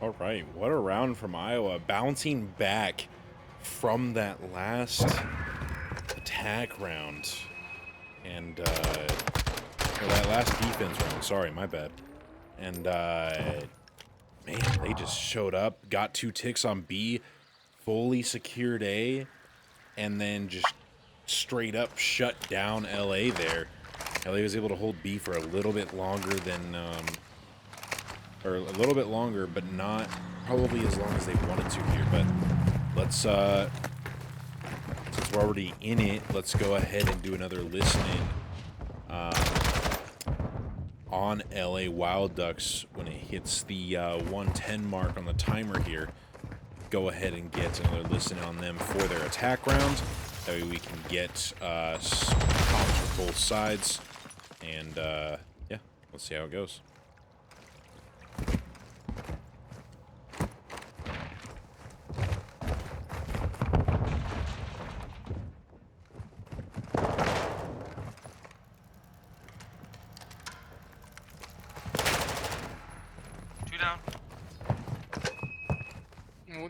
All right, what a round from Iowa, bouncing back from that last attack round, and or that last defense round. Sorry, my bad. And man, they just showed up, got 2 ticks on B, fully secured A, and then just straight up shut down LA there. LA was able to hold B for a little bit longer than, or a little bit longer, but not probably as long as they wanted to here. But let's, since we're already in it, let's go ahead and do another listening on LA Wild Ducks when it hits the 110 mark on the timer here. Go ahead and get another listen on them for their attack round. That way we can get comms from both sides. And yeah, let's see how it goes. Two down.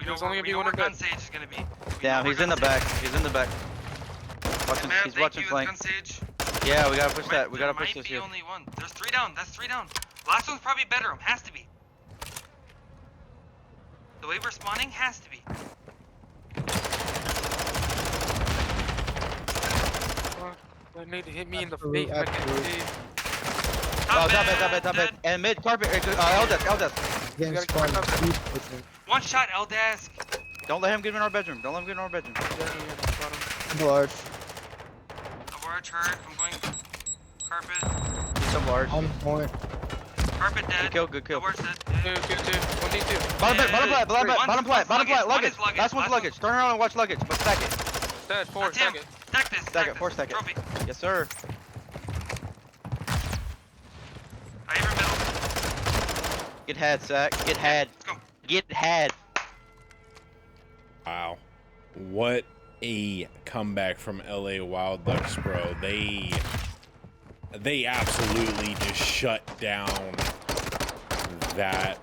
There's only gonna be one where in gun bed. sage is gonna be. Damn, he's in the back. He's in the back. Watching, Man, he's thank watching you, flank. gun sage. Yeah, we gotta push that. We There gotta push might this be here. only one. There's 3 down. That's 3 down. Last one's probably bedroom. Has to be. The way we're spawning has to be. They need to hit me in the Absolute, face. I can't absolute. see. Oh, top bed. And mid carpet. L desk. Getting gotta spawned keep it deep with it. One shot, Eldask. Don't let him get in our bedroom. Double Large. Large hurt. I'm going carpet. He's so large. On point. Carpet dead. Good kill. The worst dead. Two. 1d2. Bottom plat. One Luggage. is luggage. Last one's luggage. Turn around and watch luggage. But stack it. Dead. 4. That's him. Second. Stack this. Stack it. 4 stack it. Trophy. Yes, sir. I even middle. Get had, Sack. Get had. Let's go. Get had. Wow. What a comeback from LA Wild Ducks, bro. They absolutely just shut down that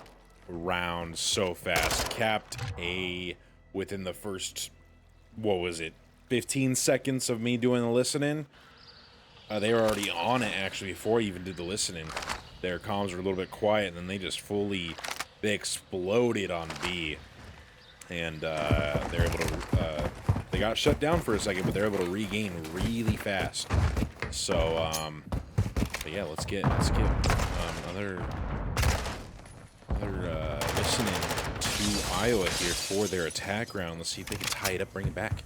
round so fast. Capped A within the first, what was it, 15 seconds of me doing the listening. They were already on it, actually, before I even did the listening. Their comms were a little bit quiet, and then they just they exploded on B. And they're able to, they got shut down for a second, but they're able to regain really fast. So, but yeah, let's get another listening to Iowa here for their attack round. Let's see if they can tie it up, bring it back.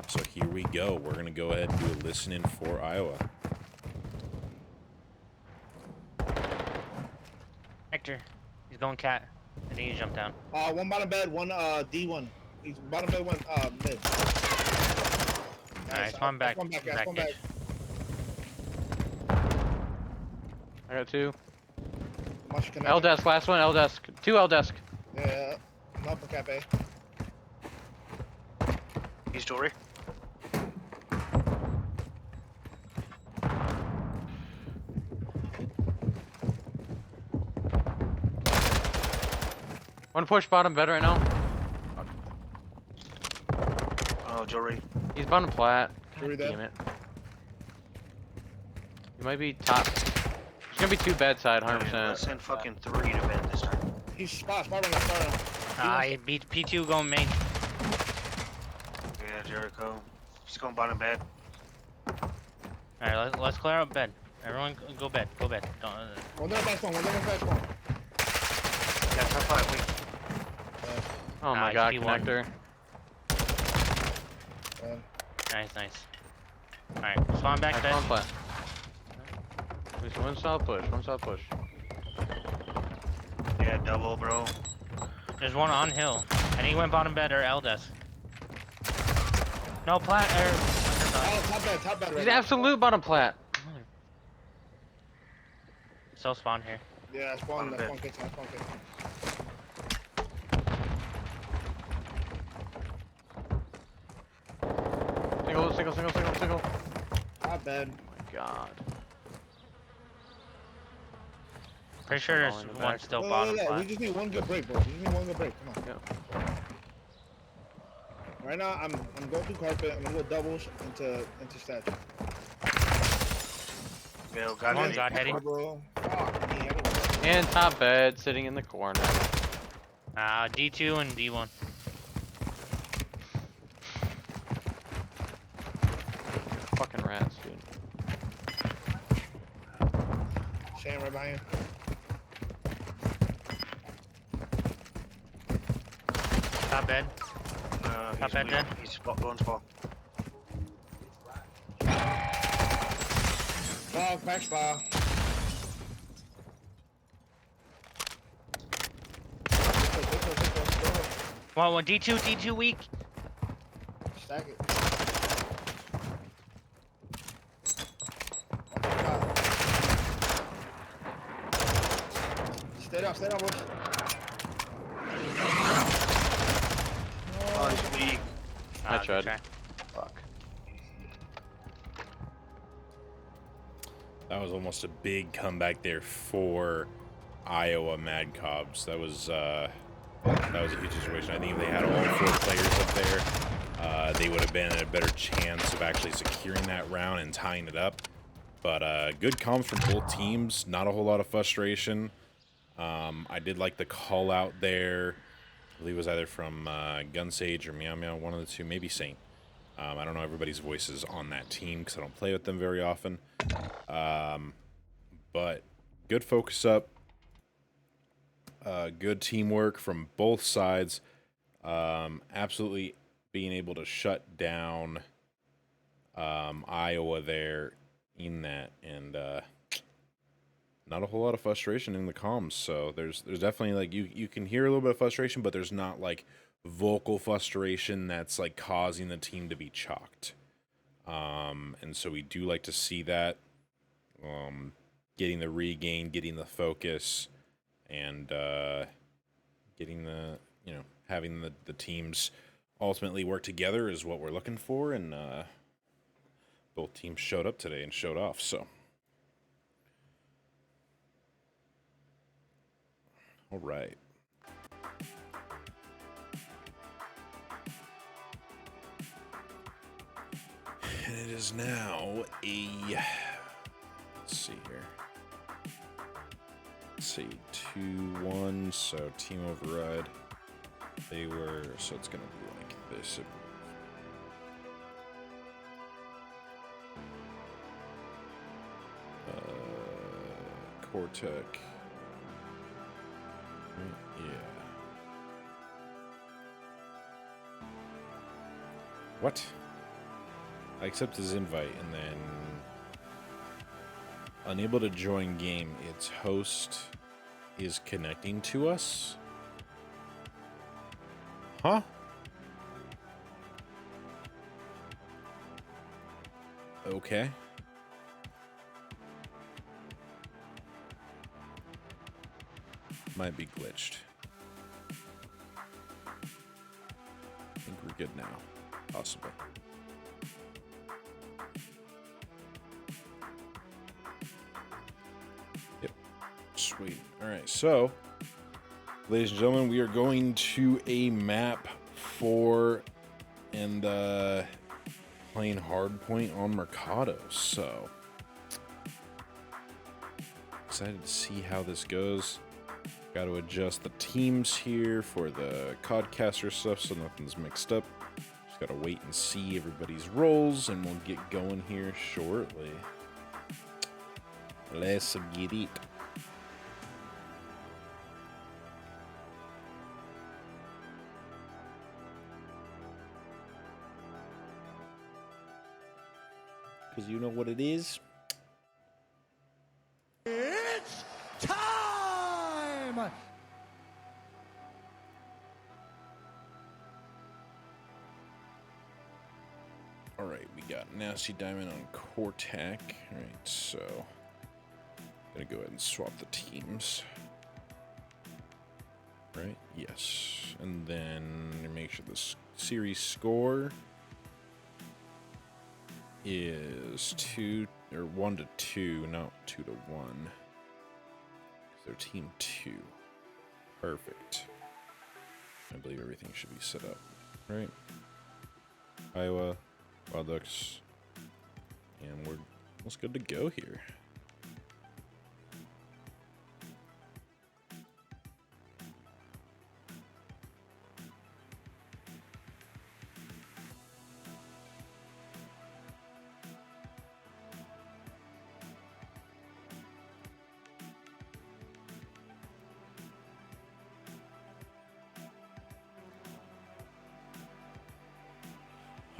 So here we go. We're gonna go ahead and do a listening for Iowa. Hector, he's going cat. I think he jumped down. One bottom bed, one D1. He's bottom bed, one mid. Nice, one back. One back, guys. Back One back. edge. I got 2. Watch your connect. L desk, last one, L desk. 2 L desk. Yeah. I'm up for cafe. He's jewelry. One push bottom bed right now. Oh, Jory. He's bottom plat. Jory God dead. damn it. He might be top. There's gonna be two bed side, Let's 100%. send fucking 3 to bed this time. He's spot running. I beat P2 going main. Yeah, Jericho. He's going bottom bed. Alright, let's clear out bed. Everyone go bed. Go bed. Don't. One there back spawn. Yeah, top 5, wait. Oh my Nice, god, P1. connector. Nice. Alright, spawn back Nice bed. one plat. There's one solid push. Yeah, double, bro. There's one on hill. And he went bottom bed or L desk. No plat or. Oh, top bed. He's absolute bottom plat. Still spawn here. Yeah, spawn kitchen. Single. Top bed. Oh my god. Pretty sure there's All in the one back. still Wait, bottom we plat. just need one good break, bro. Come on. Right now, I'm going through carpet. I'm gonna go doubles into statue. Yo, Come on, got God heading. Bro. Fuck me. I don't know. And top bed sitting in the corner. D2 and D1. Fucking rats, dude. Shane right behind you. Top bed. He's bed dead. He's going spot. Back spot. One D2 weak. Stack it. Stay down, boys. Oh, he's weak. I Good tried. try. Fuck. That was almost a big comeback there for Iowa Madkobs. That was a huge situation. I think if they had all 4 players up there, they would have been in a better chance of actually securing that round and tying it up. But good comms from both teams. Not a whole lot of frustration. I did like the call out there. I believe it was either from Gunsage or Meow Meow, one of the two, maybe Saint. I don't know everybody's voices on that team because I don't play with them very often. But good focus up. Good teamwork from both sides. Absolutely being able to shut down Iowa there in that, and not a whole lot of frustration in the comms. So there's definitely like you can hear a little bit of frustration, but there's not like vocal frustration that's like causing the team to be chalked. And so we do like to see that. Getting the regain, getting the focus, and getting the, having the teams ultimately work together is what we're looking for, and both teams showed up today and showed off, so. All right. And it is now a, let's see here. Let's see, 2-1, so team override. They were, so it's gonna be like this. Cortec. Yeah. What? I accept his invite and then unable to join game. Its host is connecting to us. Huh? Okay. Might be glitched. I think we're good now. Possibly. Yep. Sweet. Alright, so Ladies and gentlemen, we are going to a map 4 and playing hardpoint on Mercado. So excited to see how this goes. Got to adjust the teams here for the Codcaster stuff so nothing's mixed up. Just got to wait and see everybody's roles, and we'll get going here shortly. Let's get it. Because you know what it is. It's time! All right, we got Nasty Diamond on Cortac. All right, so gonna go ahead and swap the teams. Right? Yes, and then make sure this series score is 1 to 2, not 2 to 1. They're team 2. Perfect. I believe everything should be set up, right? Iowa, Wild Ducks, and we're almost good to go here.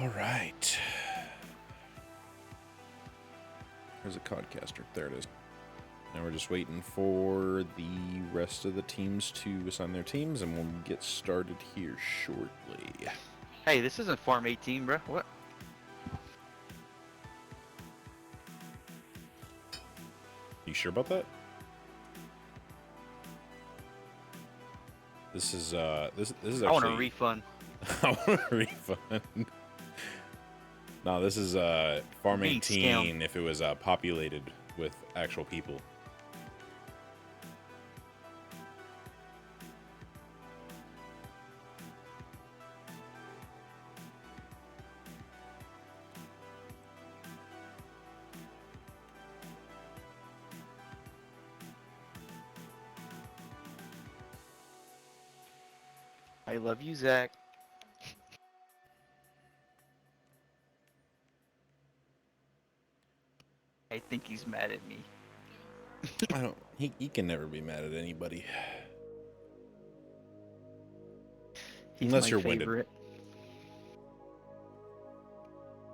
All right. There's a Codcaster. There it is. Now we're just waiting for the rest of the teams to assign their teams, and we'll get started here shortly. Hey, this isn't Farm 18, bro. What? You sure about that? This is this is actually. I want a refund. I want a refund. No, this is Farm 18 if it was populated with actual people. I love you, Zach. I think he's mad at me. I don't. He can never be mad at anybody. He's Unless my you're favorite. winded.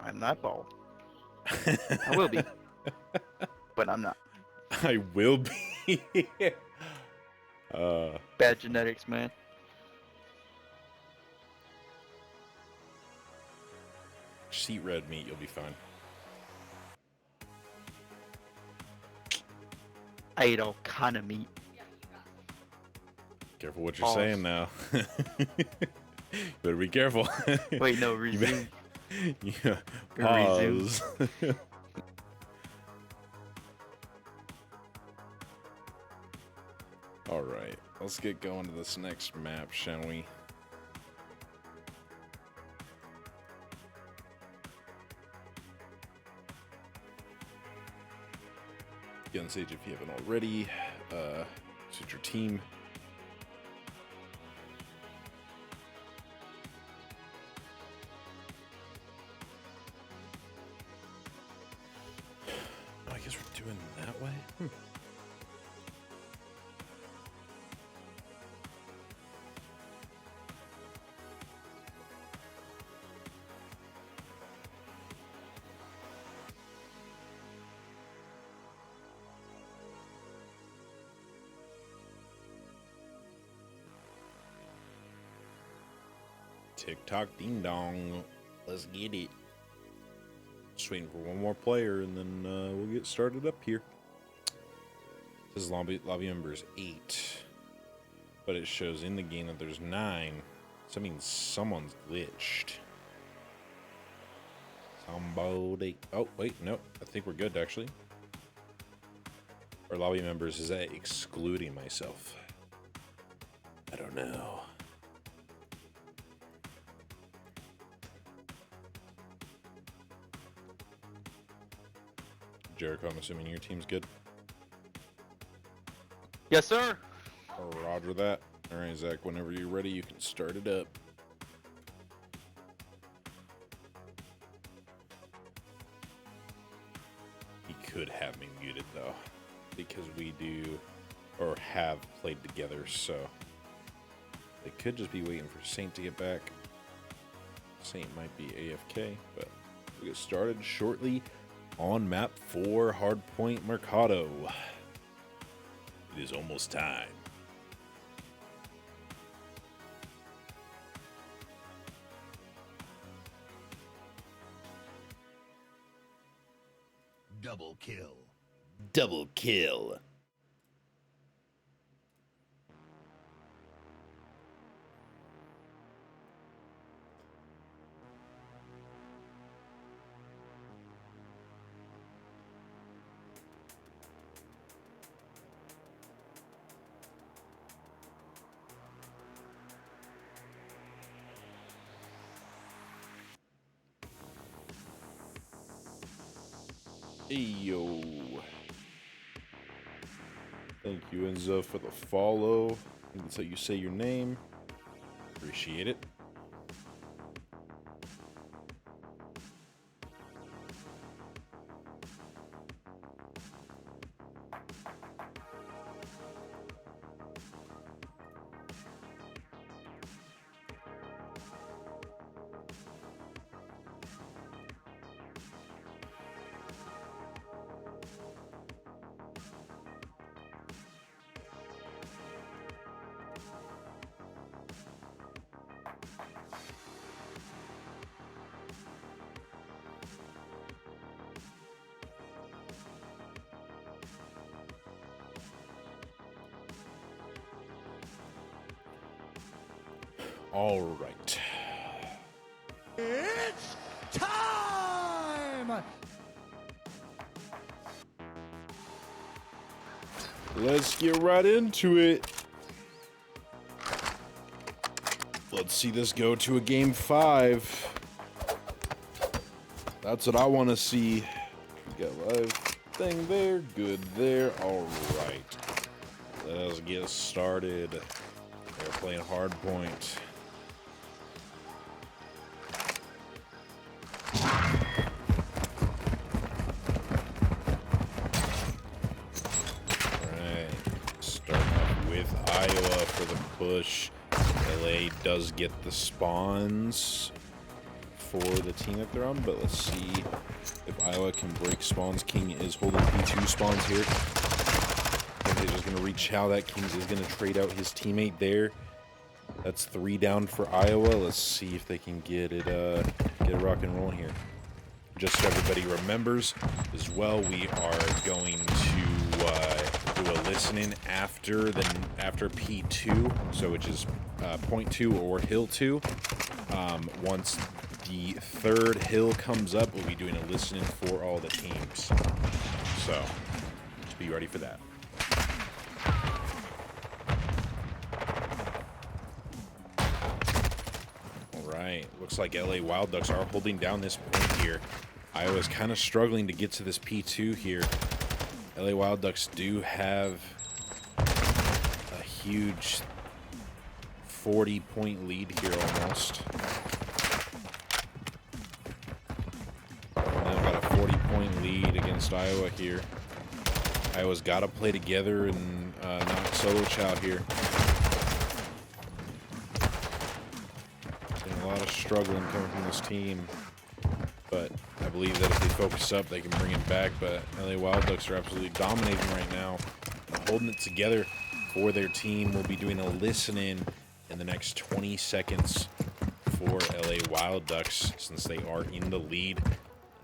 I'm not bald. I will be, but I'm not. I will be. Bad genetics, man. Just eat red meat, you'll be fine. I eat all kind of meat. Careful what you're Pause. saying now. Better be careful. Wait, no, You resume. yeah. Resume. Pause. All right, let's get going to this next map, shall we? Get on stage if you haven't already. Switch your team. Oh, I guess we're doing it that way. Tick-tock ding-dong. Let's get it. Just waiting for one more player, and then we'll get started up here. This is lobby members 8. But it shows in the game that there's 9. So that means someone's glitched. Somebody... Oh, wait, no. I think we're good, actually. Our lobby members is excluding myself. I don't know. Jericho, I'm assuming your team's good. Yes, sir. Roger that. All right, Zach, whenever you're ready, you can start it up. He could have me muted, though, because we do, or have played together, so they could just be waiting for Saint to get back. Saint might be AFK, but we'll get started shortly on map 4, Hardpoint Mercado. It is almost time. Double kill. Double kill. Yo. Thank you, Enzo, for the follow. That's how you say your name. Appreciate it. All right. It's time! Let's get right into it. Let's see this go to a game 5. That's what I want to see. We got live thing there. Good there. All right. Let us get started. They're playing Hardpoint. Push. LA does get the spawns for the team that they're on, but let's see if Iowa can break spawns. King is holding P2 spawns here. I think they're just going to reach out. That King is going to trade out his teammate there. That's 3 down for Iowa. Let's see if they can get it rock and rolling here. Just so everybody remembers as well, we are going to do a listening after P2, so which is point 2 or hill 2. Once the 3rd hill comes up, we'll be doing a listening for all the teams. So just be ready for that. All right, looks like LA Wild Ducks are holding down this point here. Iowa's kind of struggling to get to this P2 here. LA Wild Ducks do have a huge 40-point lead here almost. They've got a 40-point lead against Iowa here. Iowa's got to play together and not solo chow here. Seeing a lot of struggling coming from this team. But I believe that if they focus up, they can bring it back. But LA Wild Ducks are absolutely dominating right now, holding it together for their team. We'll be doing a listen-in the next 20 seconds for LA Wild Ducks since they are in the lead. And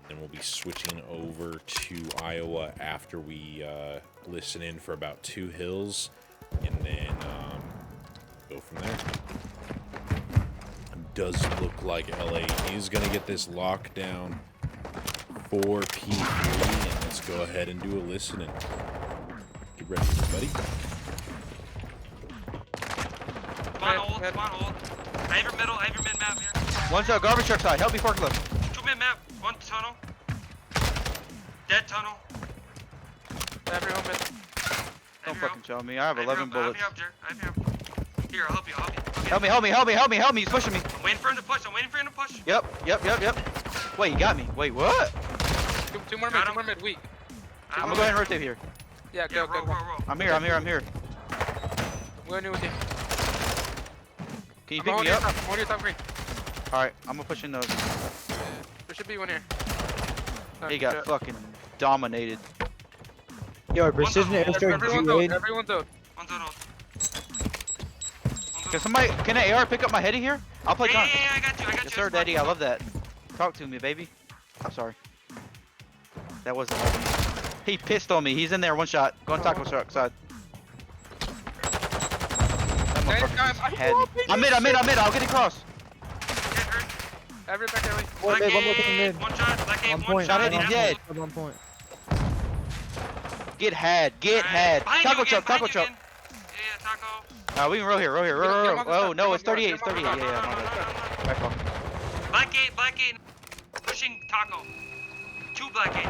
then we'll be switching over to Iowa after we listen in for about 2 hills, and then go from there. Does look like LA is going to get this lockdown for P3, and let's go ahead and do a listening. Get ready, everybody. Spawn Head, old, head. spawn old. I have your middle, I have your mid map here. One's a garbage truck side. Help me forklift. 2 mid map, 1 tunnel. Dead tunnel. Every home mid. Don't fucking show me. I have 11 bullets. I have your up, Jerk. Here, I'll help you, Help me. He's pushing me. I'm waiting for him to push, Yep. Wait, you got me. Wait, what? Two more Got mid, weak. I'm gonna go ahead and rotate here. Yeah, Yeah, go. roll. I'm here. I'm going with you. Can you I'm pick on me your up? top, I'm on your top green. Alright, I'm gonna push in those. There should be one here. No, He got shit. fucking dominated. Yo, precision airstrike Everyone's out. G8. Everyone's out. 1 tunnel. Can an AR pick up my heady here? I'll play time. Yeah, I got you. Yes, sir, Daddy. I love that. Talk to me, baby. I'm sorry. That wasn't helping me. He pissed on me. He's in there. 1 shot. Go on taco truck side. That motherfucker just had me. I'm mid. I'll get across. Get hurt. Every back alley. One mid, one more thing mid. 1 shot, black On aim, 1 point. shot. Shot it, he's dead. On point. Get had. Behind Taco you truck. again. Yeah, taco. We can roll here. Get him on Roll. the Oh, step, no, get it's him on the 38. It's step, 38. get him on the Yeah, step. my bad. Back off. Black gate. Pushing taco. 2 black gate.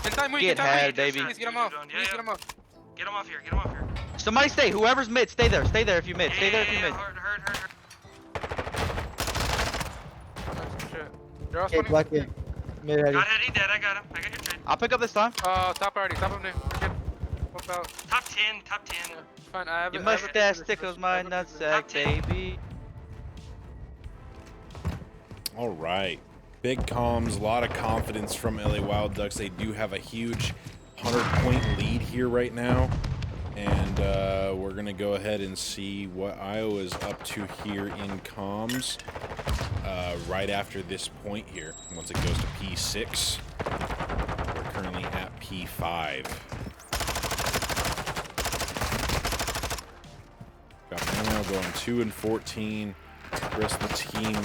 In time, weak. Get in time, had, weak. baby. Please get him off. Yeah, Please get him off. Get him off here. Somebody stay. Whoever's mid, stay there. Stay there if you mid. Stay there if you mid. Hurt. Shit. They're all Hey, spawning. black in. Mid heady. Got Eddie dead. I got him. I got your trade. I'll pick up this time. Top already. Top of him. We're good. Pump out. Top 10. Yeah, fine. I have Your it. I have it. mustache tickles my nutsack, baby. All right. Big comms, a lot of confidence from LA Wild Ducks. They do have a huge 100-point lead here right now. And we're going to go ahead and see what Iowa is up to here in comms right after this point here. Once it goes to P6, we're currently at P5. Got Mano going 2 and 14. The rest of the team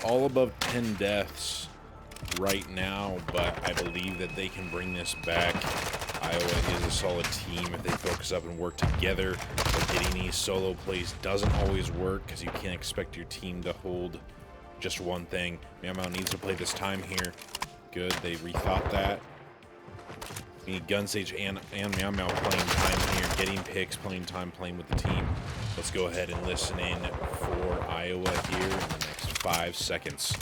all above 10 deaths right now, but I believe that they can bring this back. Iowa is a solid team if they focus up and work together. But getting these solo plays doesn't always work because you can't expect your team to hold just one thing. Meow Meow needs to play this time here. Good, they rethought that. We need Gunsage and Meow Meow playing time here, getting picks, playing time, playing with the team. Let's go ahead and listen in for Iowa here in the next 5 seconds.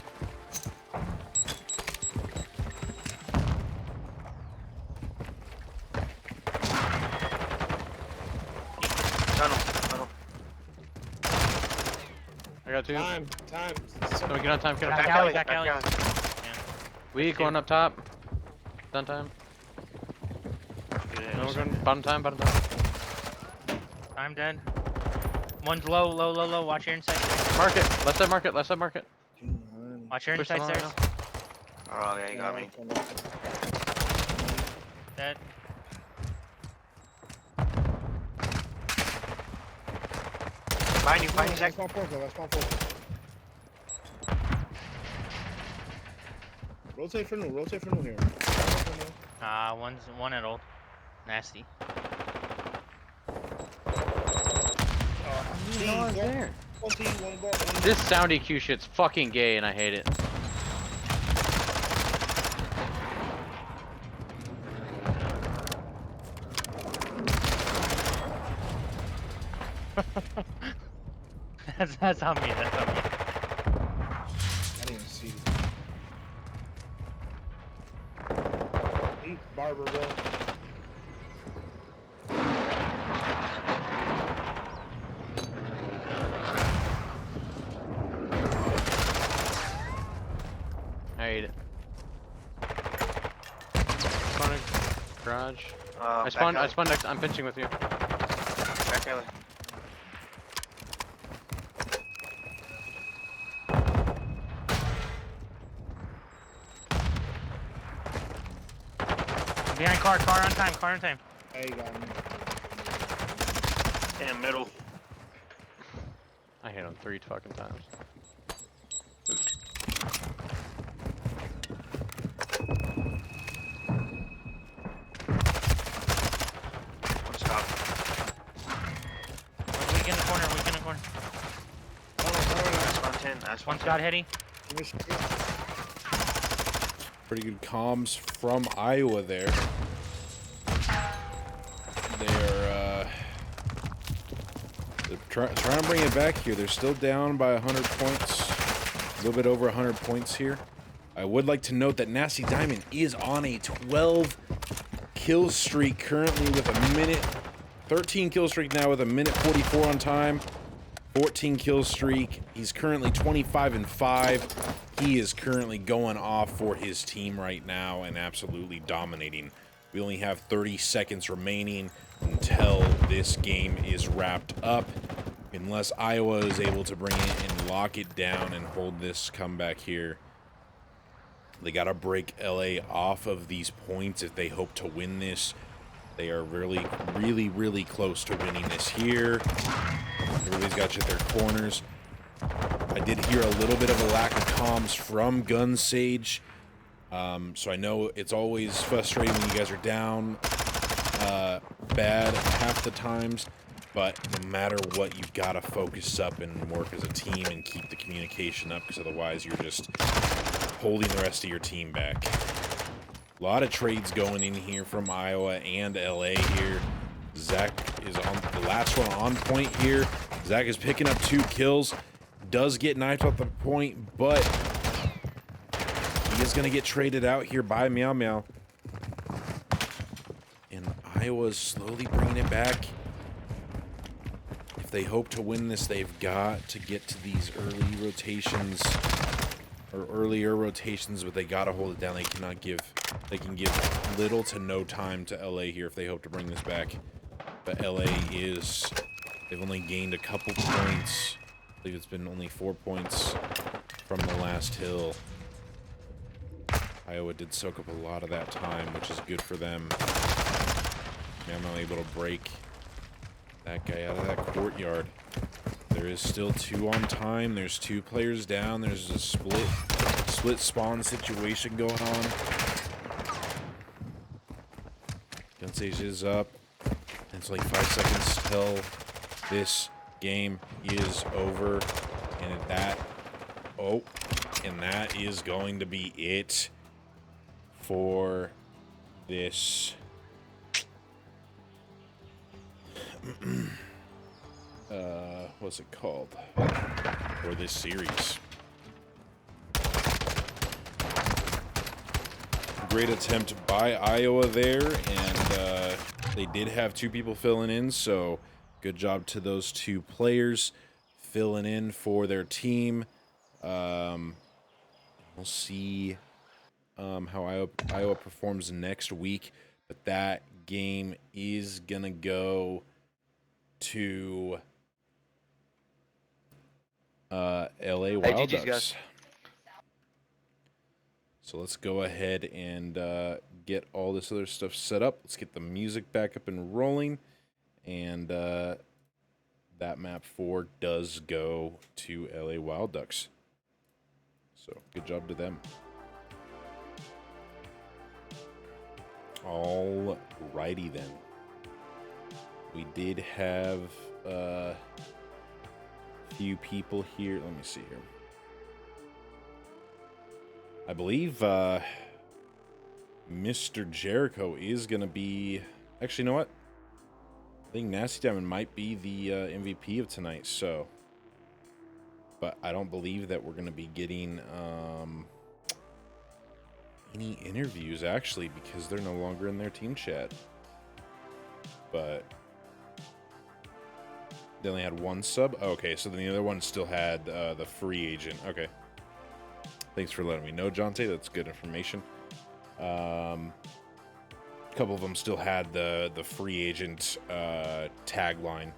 Tunnel. I got 2. Time. No, get on time. Get on Back time. alley, back alley. Weak, going up top. Done time. No, we're going bottom time. I'm dead. One's low. Watch your inside. Market. Left side market. Watch your Push inside them stairs. Oh, yeah, you got me. Dead. Find you, That's Zach. my forklift. Rotate for new here. One at old. Nasty. There. 21 ball. This sound EQ shit's fucking gay, and I hate it. That's on me. That's on me. I didn't even see it. Eat barber, bro. I hate it. Spawning garage. I spawned next. I'm pinching with you. Back alley. Behind car on time. Hey, got me. Damn, middle. I hit him 3 fucking times. One stop. Weak in the corner. 10. Ice One 10. shot, Hetty. Give me a second. Pretty good comms from Iowa there. They're trying to bring it back here. They're still down by 100 points. A little bit over 100 points here. I would like to note that Nasty Diamond is on a 12 kill streak currently with a minute. 13 kill streak now with a minute 44 on time. 14 kill streak. He's currently 25-5. He is currently going off for his team right now and absolutely dominating. We only have 30 seconds remaining until this game is wrapped up. Unless Iowa is able to bring it and lock it down and hold this comeback here. They got to break LA off of these points if they hope to win this. They are really close to winning this here. Everybody's got you at their corners. I did hear a little bit of a lack of comms from Gun Sage. So I know it's always frustrating when you guys are down bad half the times. But no matter what, you've got to focus up and work as a team and keep the communication up, because otherwise you're just holding the rest of your team back. A lot of trades going in here from Iowa and LA here. Zach is on the last one on point here. Zach is picking up 2 kills. Does get knifed off the point, but he is going to get traded out here by Meow Meow. And Iowa's slowly bringing it back. If they hope to win this, they've got to get to these early rotations. Or earlier rotations, but they gotta hold it down. They cannot give. They can give little to no time to LA here if they hope to bring this back. But LA is. They've only gained a couple points. I believe it's been only 4 points from the last hill. Iowa did soak up a lot of that time, which is good for them. I'm not able to break that guy out of that courtyard. There is still 2 on time. There's 2 players down. There's a split spawn situation going on. Gun Sage is up. It's like 5 seconds till this game is over. And that is going to be it for this what's it called? For this series. Great attempt by Iowa there, and they did have 2 people filling in, so good job to those 2 players filling in for their team. We'll see how Iowa performs next week, but that game is gonna go to LA Wild GG's, Ducks. guys. So let's go ahead and get all this other stuff set up. Let's get the music back up and rolling. And that map 4 does go to LA Wild Ducks. So good job to them. Alrighty then. We did have a few people here. Let me see here. I believe Mr. Jericho is going to be... Actually, you know what? I think Nasty Diamond might be the MVP of tonight, so... But I don't believe that we're going to be getting any interviews, actually, because they're no longer in their team chat. But... They only had 1 sub? Oh, okay, so then the other one still had the free agent. Okay. Thanks for letting me know, Jonte. That's good information. A couple of them still had the free agent tagline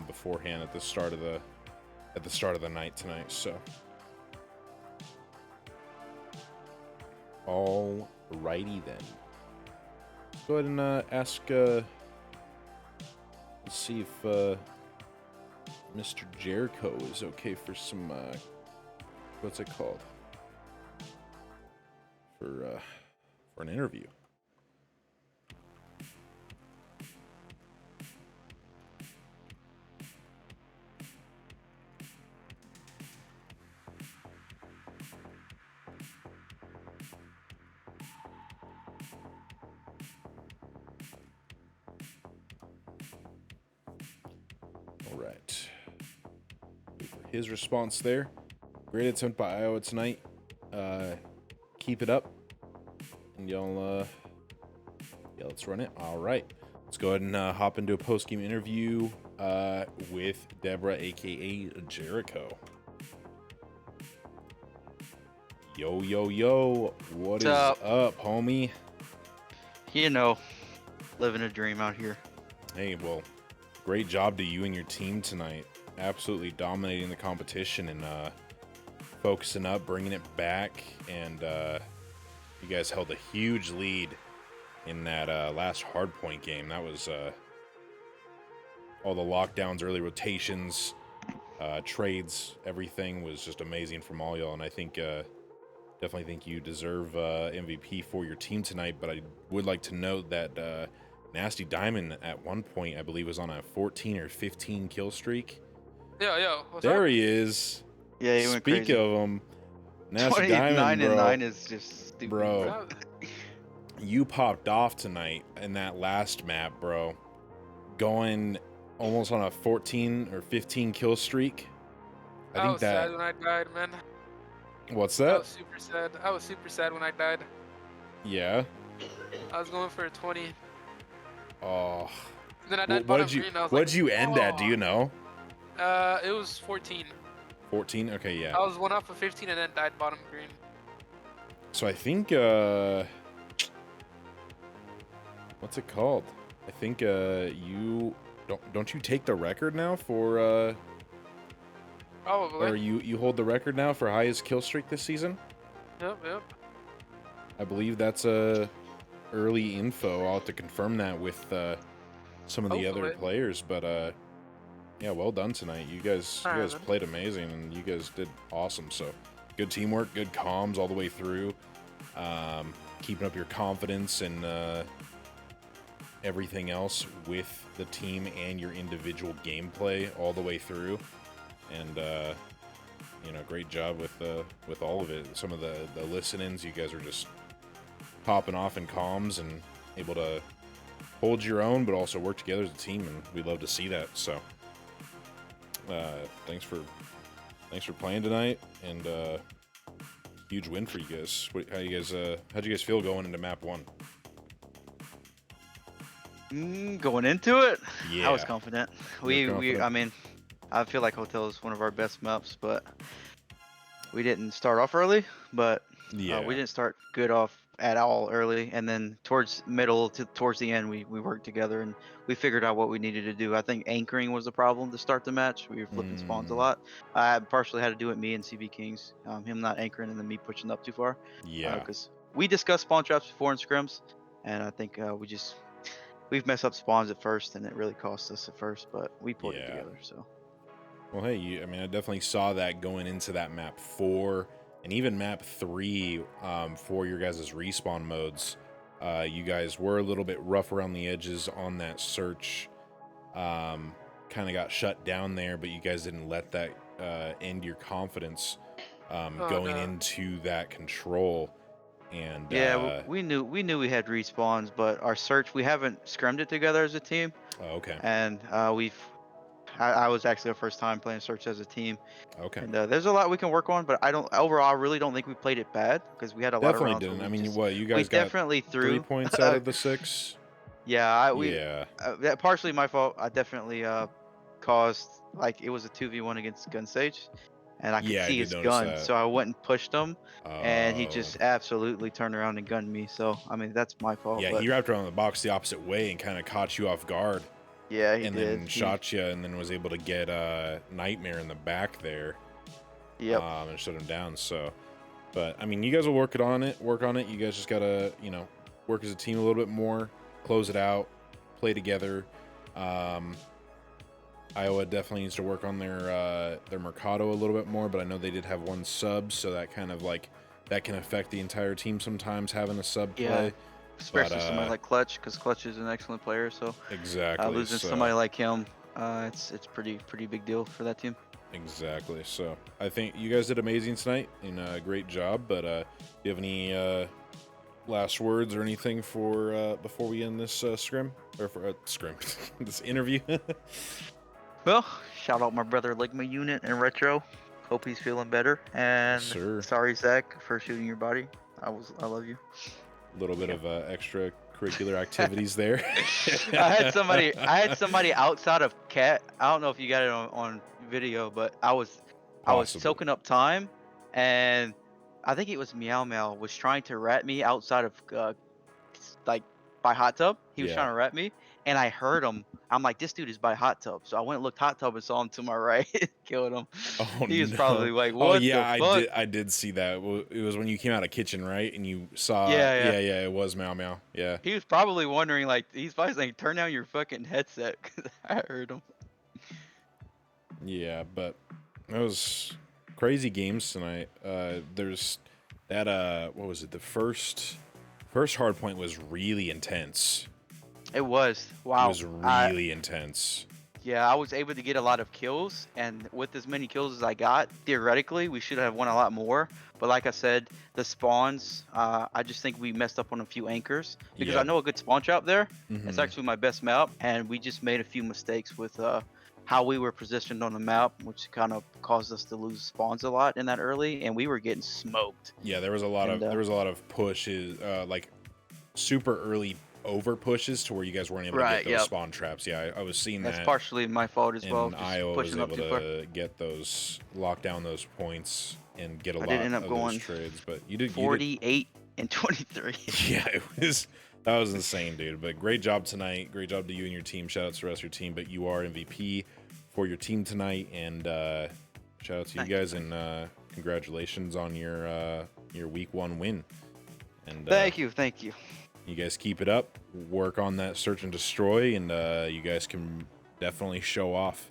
beforehand at the start of the night tonight. So, alrighty then. Go ahead and ask. Let's see if Mr. Jericho is okay for some. What's it called? For an interview. his response there. Great attempt by Iowa tonight. Keep it up. And y'all, yeah, let's run it. All right. Let's go ahead and hop into a post-game interview with Deborah, a.k.a. Jericho. Yo, yo, yo. What is What's up, homie? You know, living a dream out here. Hey, well, great job to you and your team tonight. Absolutely dominating the competition and focusing up, bringing it back. And you guys held a huge lead in that last hardpoint game. That was all the lockdowns, early rotations, trades, everything was just amazing from all y'all. And I think definitely think you deserve MVP for your team tonight. But I would like to note that Nasty Diamond at one point, I believe, was on a 14 or 15 kill streak. Yo, what's There up? he is. Yeah, he went Speak crazy. of him, Nasty 29 Diamond, bro. and 9 is just stupid. Bro, you popped off tonight in that last map, bro. Going almost on a 14 or 15 kill streak. I I think was that. sad when I died, man. What's I that? was super sad. I was super sad when I died. Yeah. I was going for a 20. Oh. Then I Wh- died What bottom did you? green. I was What'd like, you end at? Do you know? It was 14. 14. Okay, yeah. I was one off of 15 and then died bottom green. So I think what's it called? I think you don't you take the record now for Probably. or you hold the record now for highest kill streak this season? Yep. I believe that's early info. I'll have to confirm that with some of the other Hopefully. players, but yeah, well done tonight. You guys Alright, man. played amazing and you guys did awesome. So good teamwork, good comms all the way through. Keeping up your confidence and everything else with the team and your individual gameplay all the way through. And you know, great job with all of it. Some of the listen-ins, you guys were just popping off in comms and able to hold your own, but also work together as a team, and we love to see that. So, thanks for playing tonight, and huge win for you guys. How'd you guys feel going into map 1? Going into it, Yeah, I was confident. I mean, I feel like Hotel is one of our best maps, but we didn't start off early. But yeah, we didn't start good off at all early, and then towards the end, we worked together and we figured out what we needed to do. I think anchoring was the problem to start the match. We were flipping spawns a lot. I partially had to do it me and CB Kings, him not anchoring and then me pushing up too far. yeah. Because we discussed spawn traps before in scrims, and I think we've messed up spawns at first, and it really cost us at first, but we pulled it Yeah. together. So. Well, hey, I mean, I definitely saw that going into that map 4 and even map 3 for your guys' respawn modes. You guys were a little bit rough around the edges on that search. Kind of got shut down there, but you guys didn't let that end your confidence going into that control. And Yeah, we knew we had respawns, but our search, we haven't scrimmed it together as a team. oh, okay, And I was actually our first time playing search as a team. okay. And there's a lot we can work on, but I really don't think we played it bad because we had a lot of Definitely rounds. didn't. where I we mean, just- what, you we guys got definitely 3 threw points out of the 6? Yeah, Yeah. that partially my fault. I definitely caused, like, it was a 2v1 against Gun Sage, and I could Yeah, I see did his notice gun, that. so I went and pushed him, and he Oh. just absolutely turned around and gunned me. So I mean, that's my fault. Yeah, but he wrapped around the box the opposite way and kind of caught you off guard. yeah, he and did. then shot you, and then was able to get Nightmare in the back there. Yep. And shut him down. So, but I mean, you guys will work on it. You guys just gotta, work as a team a little bit more, close it out, play together. Iowa definitely needs to work on their Mercado a little bit more, but I know they did have 1 sub, so that kind of that can affect the entire team sometimes, having a sub play. Especially somebody like Clutch, because Clutch is an excellent player. So Exactly. losing somebody like him, it's pretty big deal for that team. Exactly. So I think you guys did amazing tonight, and great job. But do you have any last words or anything for before we end this scrim or for scrim this interview? Well, shout out my brother Ligma Unit and Retro. Hope he's feeling better. And Sir. sorry, Zach, for shooting your body. I love you. A little bit of extracurricular activities there. I had somebody outside of Cat. I don't know if you got it on video, but I was Possibly. soaking up time, and I think it was Meow Meow was trying to rat me outside of like by hot tub. He was Yeah. trying to rat me, and I heard him. I'm like, this dude is by hot tub. So I went and looked hot tub and saw him to my right, killed him. Oh, He was no. probably like, Oh what yeah, the fuck? I did see that. It was when you came out of kitchen, right? And you saw. Yeah. Yeah. It was Meow Meow. Yeah. He was probably wondering, like, he's probably saying, turn down your fucking headset, because I heard him. Yeah, but that was crazy games tonight. There's that. What was it? The first hard point was really intense. It was. Wow. It was really intense. Yeah, I was able to get a lot of kills, and with as many kills as I got, theoretically, we should have won a lot more. But like I said, the spawns, I just think we messed up on a few anchors. Because Yeah. I know a good spawn trap there. Mhm. It's actually my best map, and we just made a few mistakes with how we were positioned on the map, which kind of caused us to lose spawns a lot in that early, and we were getting smoked. Yeah, there was a lot of pushes, like super early over pushes to where you guys weren't able to Right, get those yep. spawn traps. Yeah, I was seeing That's that. partially my fault as well. And Just Iowa was pushing up able too far. to get those, lock down those points and get a I lot did end up of going those trades. But you did 48 and 23. Yeah, that was insane, dude. But great job tonight. Great job to you and your team. Shout out to the rest of your team. But you are MVP for your team tonight, and shout out to you guys, and congratulations on your week 1 win. And Thank you. you guys keep it up. Work on that search and destroy, and you guys can definitely show off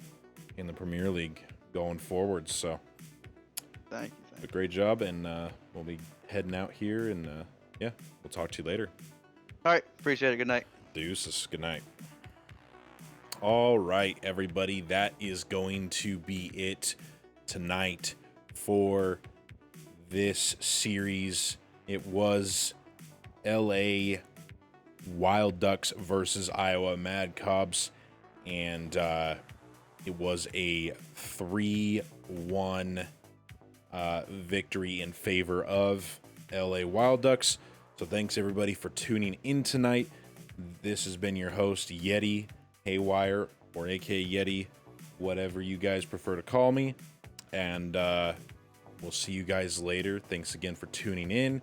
in the Premier League going forward. So, Thank you. but great job, and we'll be heading out here, and yeah, we'll talk to you later. All right, appreciate it. Good night. Deuces. Good night. All right, everybody, that is going to be it tonight for this series. It was LA Wild Ducks versus Iowa Madkobs, and it was a 3-1 victory in favor of LA Wild Ducks. So thanks everybody for tuning in tonight. This has been your host, Yeti Haywire, or aka Yeti, whatever you guys prefer to call me. And we'll see you guys later. Thanks again for tuning in.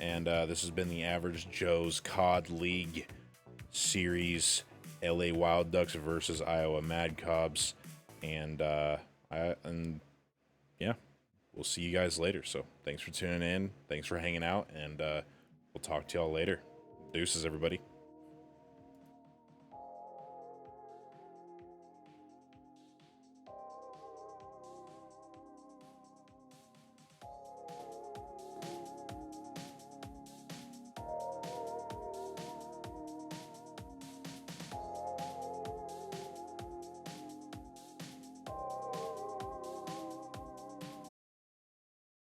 And this has been the Average Joe's COD League Series, LA Wild Ducks versus Iowa Madkobs. And yeah, we'll see you guys later. So thanks for tuning in. Thanks for hanging out. And we'll talk to y'all later. Deuces, everybody.